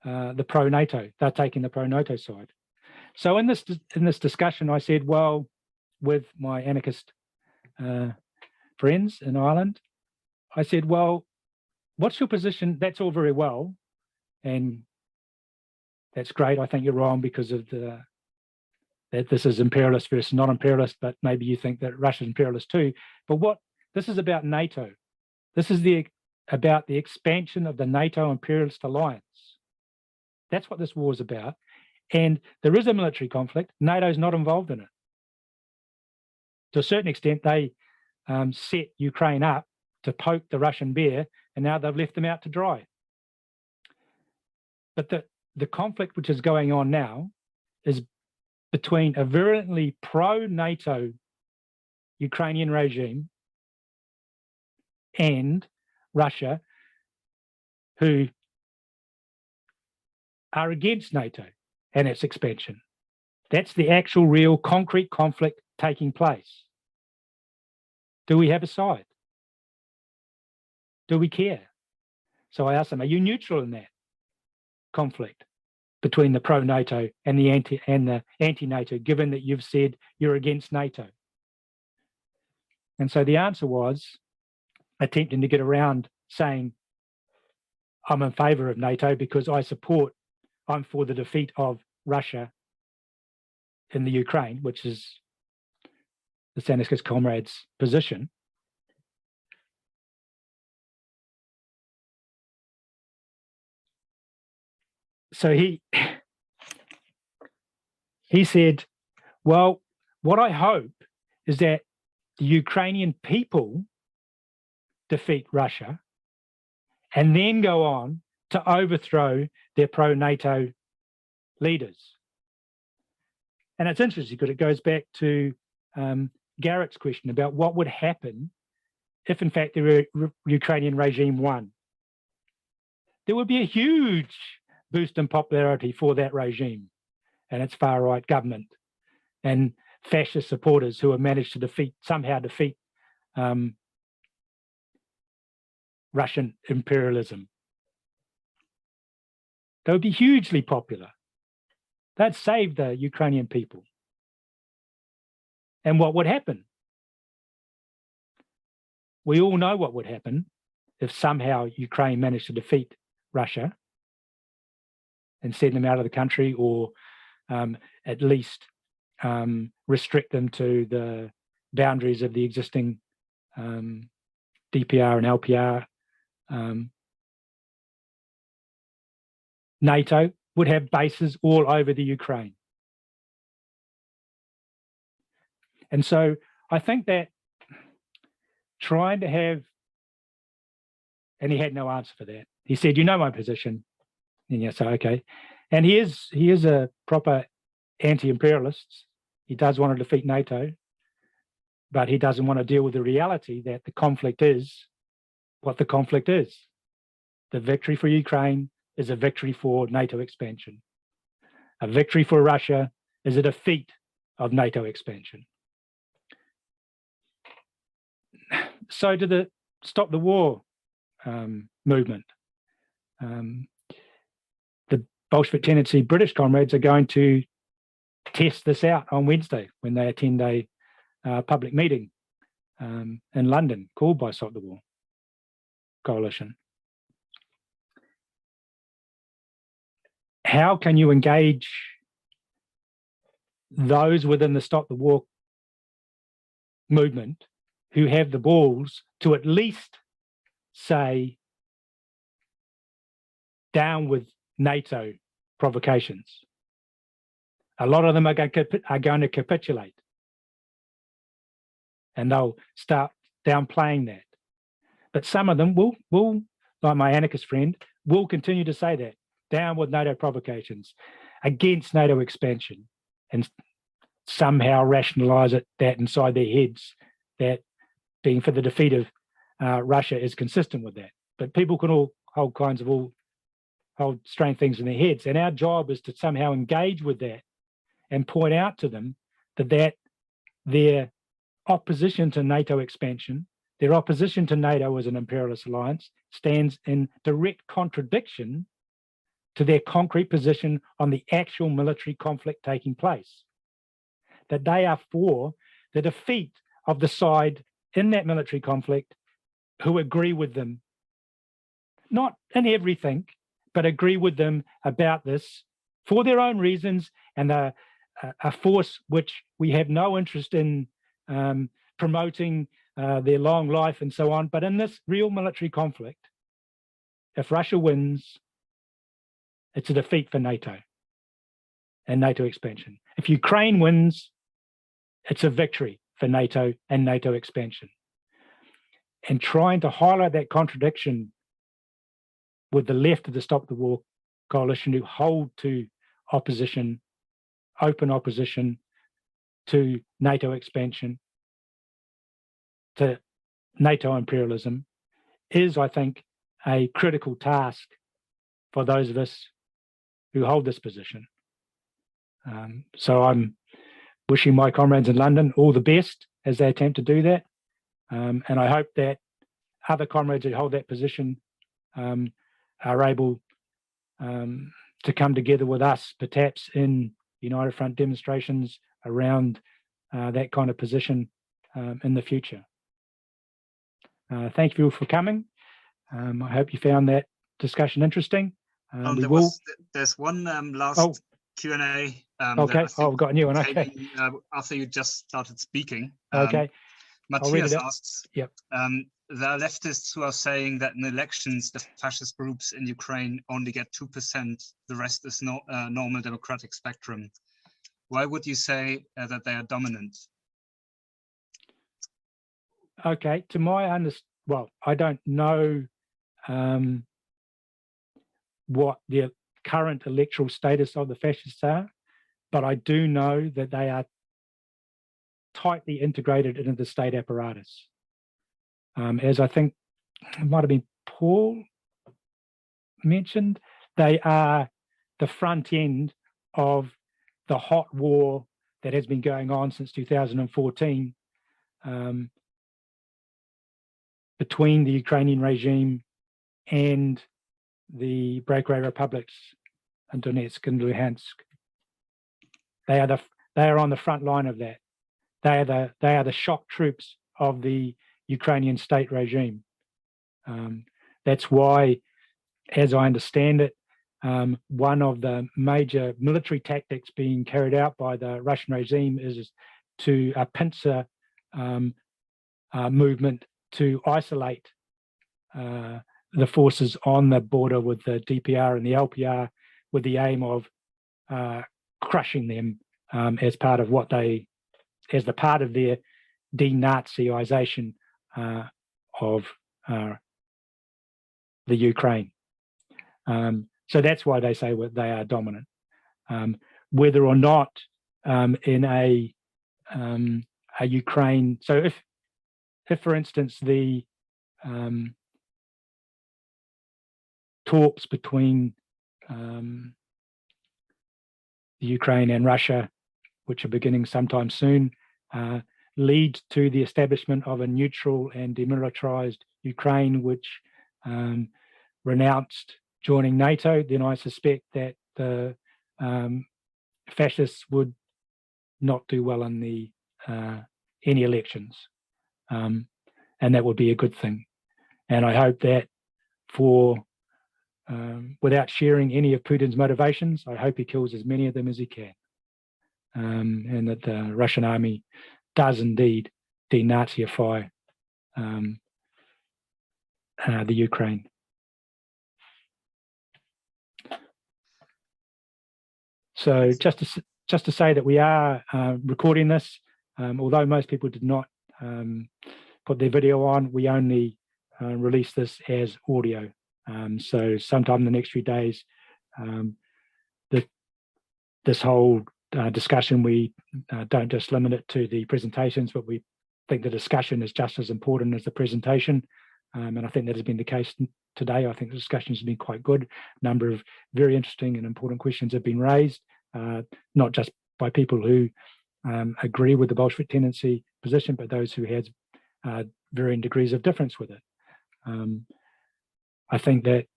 [SPEAKER 2] the pro-NATO. They're taking the pro-NATO side. So in this discussion, I said, well, with my anarchist friends in Ireland, I said, well, what's your position? That's all very well, and that's great. I think you're wrong because of that this is imperialist versus non-imperialist, but maybe you think that Russia's imperialist too. But this is about NATO. This is about the expansion of the NATO imperialist alliance. That's what this war is about. And there is a military conflict. NATO's not involved in it. To a certain extent, they set Ukraine up to poke the Russian bear, and now they've left them out to dry. But the conflict which is going on now is between a virulently pro-NATO Ukrainian regime and Russia, who are against NATO and its expansion. That's the actual real concrete conflict taking place. Do we have a side? Do we care? So I asked them, are you neutral in that conflict between the pro-NATO and the anti-NATO, given that you've said you're against NATO? And so the answer was, attempting to get around saying, I'm in favor of NATO because I'm for the defeat of Russia in the Ukraine, which is the Sanskrit comrades' position. So he said, well, what I hope is that the Ukrainian people defeat Russia and then go on to overthrow their pro-NATO leaders. And it's interesting because it goes back to Garrett's question about what would happen if, in fact, the Ukrainian regime won. There would be a huge boost in popularity for that regime and its far-right government and fascist supporters who have managed to somehow defeat Russian imperialism. They would be hugely popular. They'd save the Ukrainian people. And what would happen? We all know what would happen if somehow Ukraine managed to defeat Russia and send them out of the country, or at least restrict them to the boundaries of the existing DPR and LPR, NATO would have bases all over the Ukraine. And so I think that trying to have, and he had no answer for that. He said, you know my position. And you say, okay. And he is a proper anti-imperialist. He does want to defeat NATO, but he doesn't want to deal with the reality that the conflict is what the conflict is. The victory for Ukraine is a victory for NATO expansion. A victory for Russia is a defeat of NATO expansion. So to the Stop the War movement, the Bolshevik Tendency British comrades are going to test this out on Wednesday when they attend a public meeting in London called by Stop the War Coalition. How can you engage those within the Stop the War movement who have the balls to at least say, down with NATO provocations? A lot of them are going to capitulate, and they'll start downplaying that. But some of them will, like my anarchist friend, will continue to say that, down with NATO provocations, against NATO expansion, and somehow rationalize that inside their heads, that being for the defeat of Russia is consistent with that. But people can all hold strange things in their heads. And our job is to somehow engage with that and point out to them that their opposition to NATO expansion, their opposition to NATO as an imperialist alliance, stands in direct contradiction to their concrete position on the actual military conflict taking place. That they are for the defeat of the side in that military conflict who agree with them, not in everything, but agree with them about this for their own reasons, and a force which we have no interest in promoting their long life and so on. But in this real military conflict, if Russia wins, it's a defeat for NATO and NATO expansion. If Ukraine wins, it's a victory for NATO and NATO expansion. And trying to highlight that contradiction with the left of the Stop the War coalition, who hold to opposition, open opposition to NATO expansion, to NATO imperialism, is, I think, a critical task for those of us who hold this position. So I'm wishing my comrades in London all the best as they attempt to do that. And I hope that other comrades who hold that position are able to come together with us, perhaps in United Front demonstrations around that kind of position in the future. Thank you for coming. I hope you found that discussion interesting.
[SPEAKER 1] There's one last Q&A.
[SPEAKER 2] Okay, I've got a new one. Okay.
[SPEAKER 1] After you just started speaking.
[SPEAKER 2] Okay.
[SPEAKER 1] Matthias asks,
[SPEAKER 2] yep.
[SPEAKER 1] There are leftists who are saying that in elections, the fascist groups in Ukraine only get 2%. The rest is normal democratic spectrum. Why would you say that they are dominant?
[SPEAKER 2] Okay, to my understanding, well, I don't know what the current electoral status of the fascists are, but I do know that they are tightly integrated into the state apparatus. As I think it might have been Paul mentioned, they are the front end of the hot war that has been going on since 2014 between the Ukrainian regime and the breakaway republics in Donetsk and Luhansk. They are on the front line of that. They are the shock troops of the Ukrainian state regime. That's why, as I understand it, one of the major military tactics being carried out by the Russian regime is to pincer movement to isolate the forces on the border with the DPR and the LPR, with the aim of crushing them as part of their denazisation of the Ukraine. So that's why they say they are dominant. Whether or not in a Ukraine, so if for instance the talks between the Ukraine and Russia, which are beginning sometime soon, lead to the establishment of a neutral and demilitarized Ukraine, which renounced joining NATO, then I suspect that the fascists would not do well in the any elections, and that would be a good thing. And I hope that without sharing any of Putin's motivations, I hope he kills as many of them as he can, and that the Russian army does indeed denazify the Ukraine. So just to say that we are recording this, although most people did not put their video on, we only release this as audio. So sometime in the next few days, this whole discussion, we don't just limit it to the presentations, but we think the discussion is just as important as the presentation. And I think that has been the case today. I think the discussion has been quite good. A number of very interesting and important questions have been raised, not just by people who agree with the Bolshevik tendency position, but those who had varying degrees of difference with it. I think that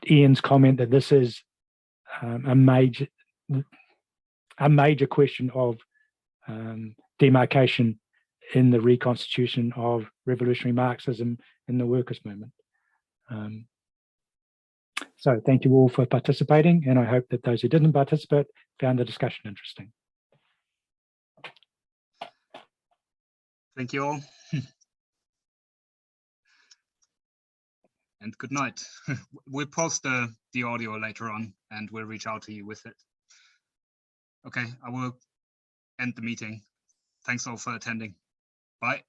[SPEAKER 2] Ian's comment that this is a major question of demarcation in the reconstitution of revolutionary Marxism in the workers' movement. So thank you all for participating, and I hope that those who didn't participate found the discussion interesting.
[SPEAKER 1] Thank you all. And good night. We'll post the audio later on and we'll reach out to you with it. Okay, I will end the meeting. Thanks all for attending. Bye.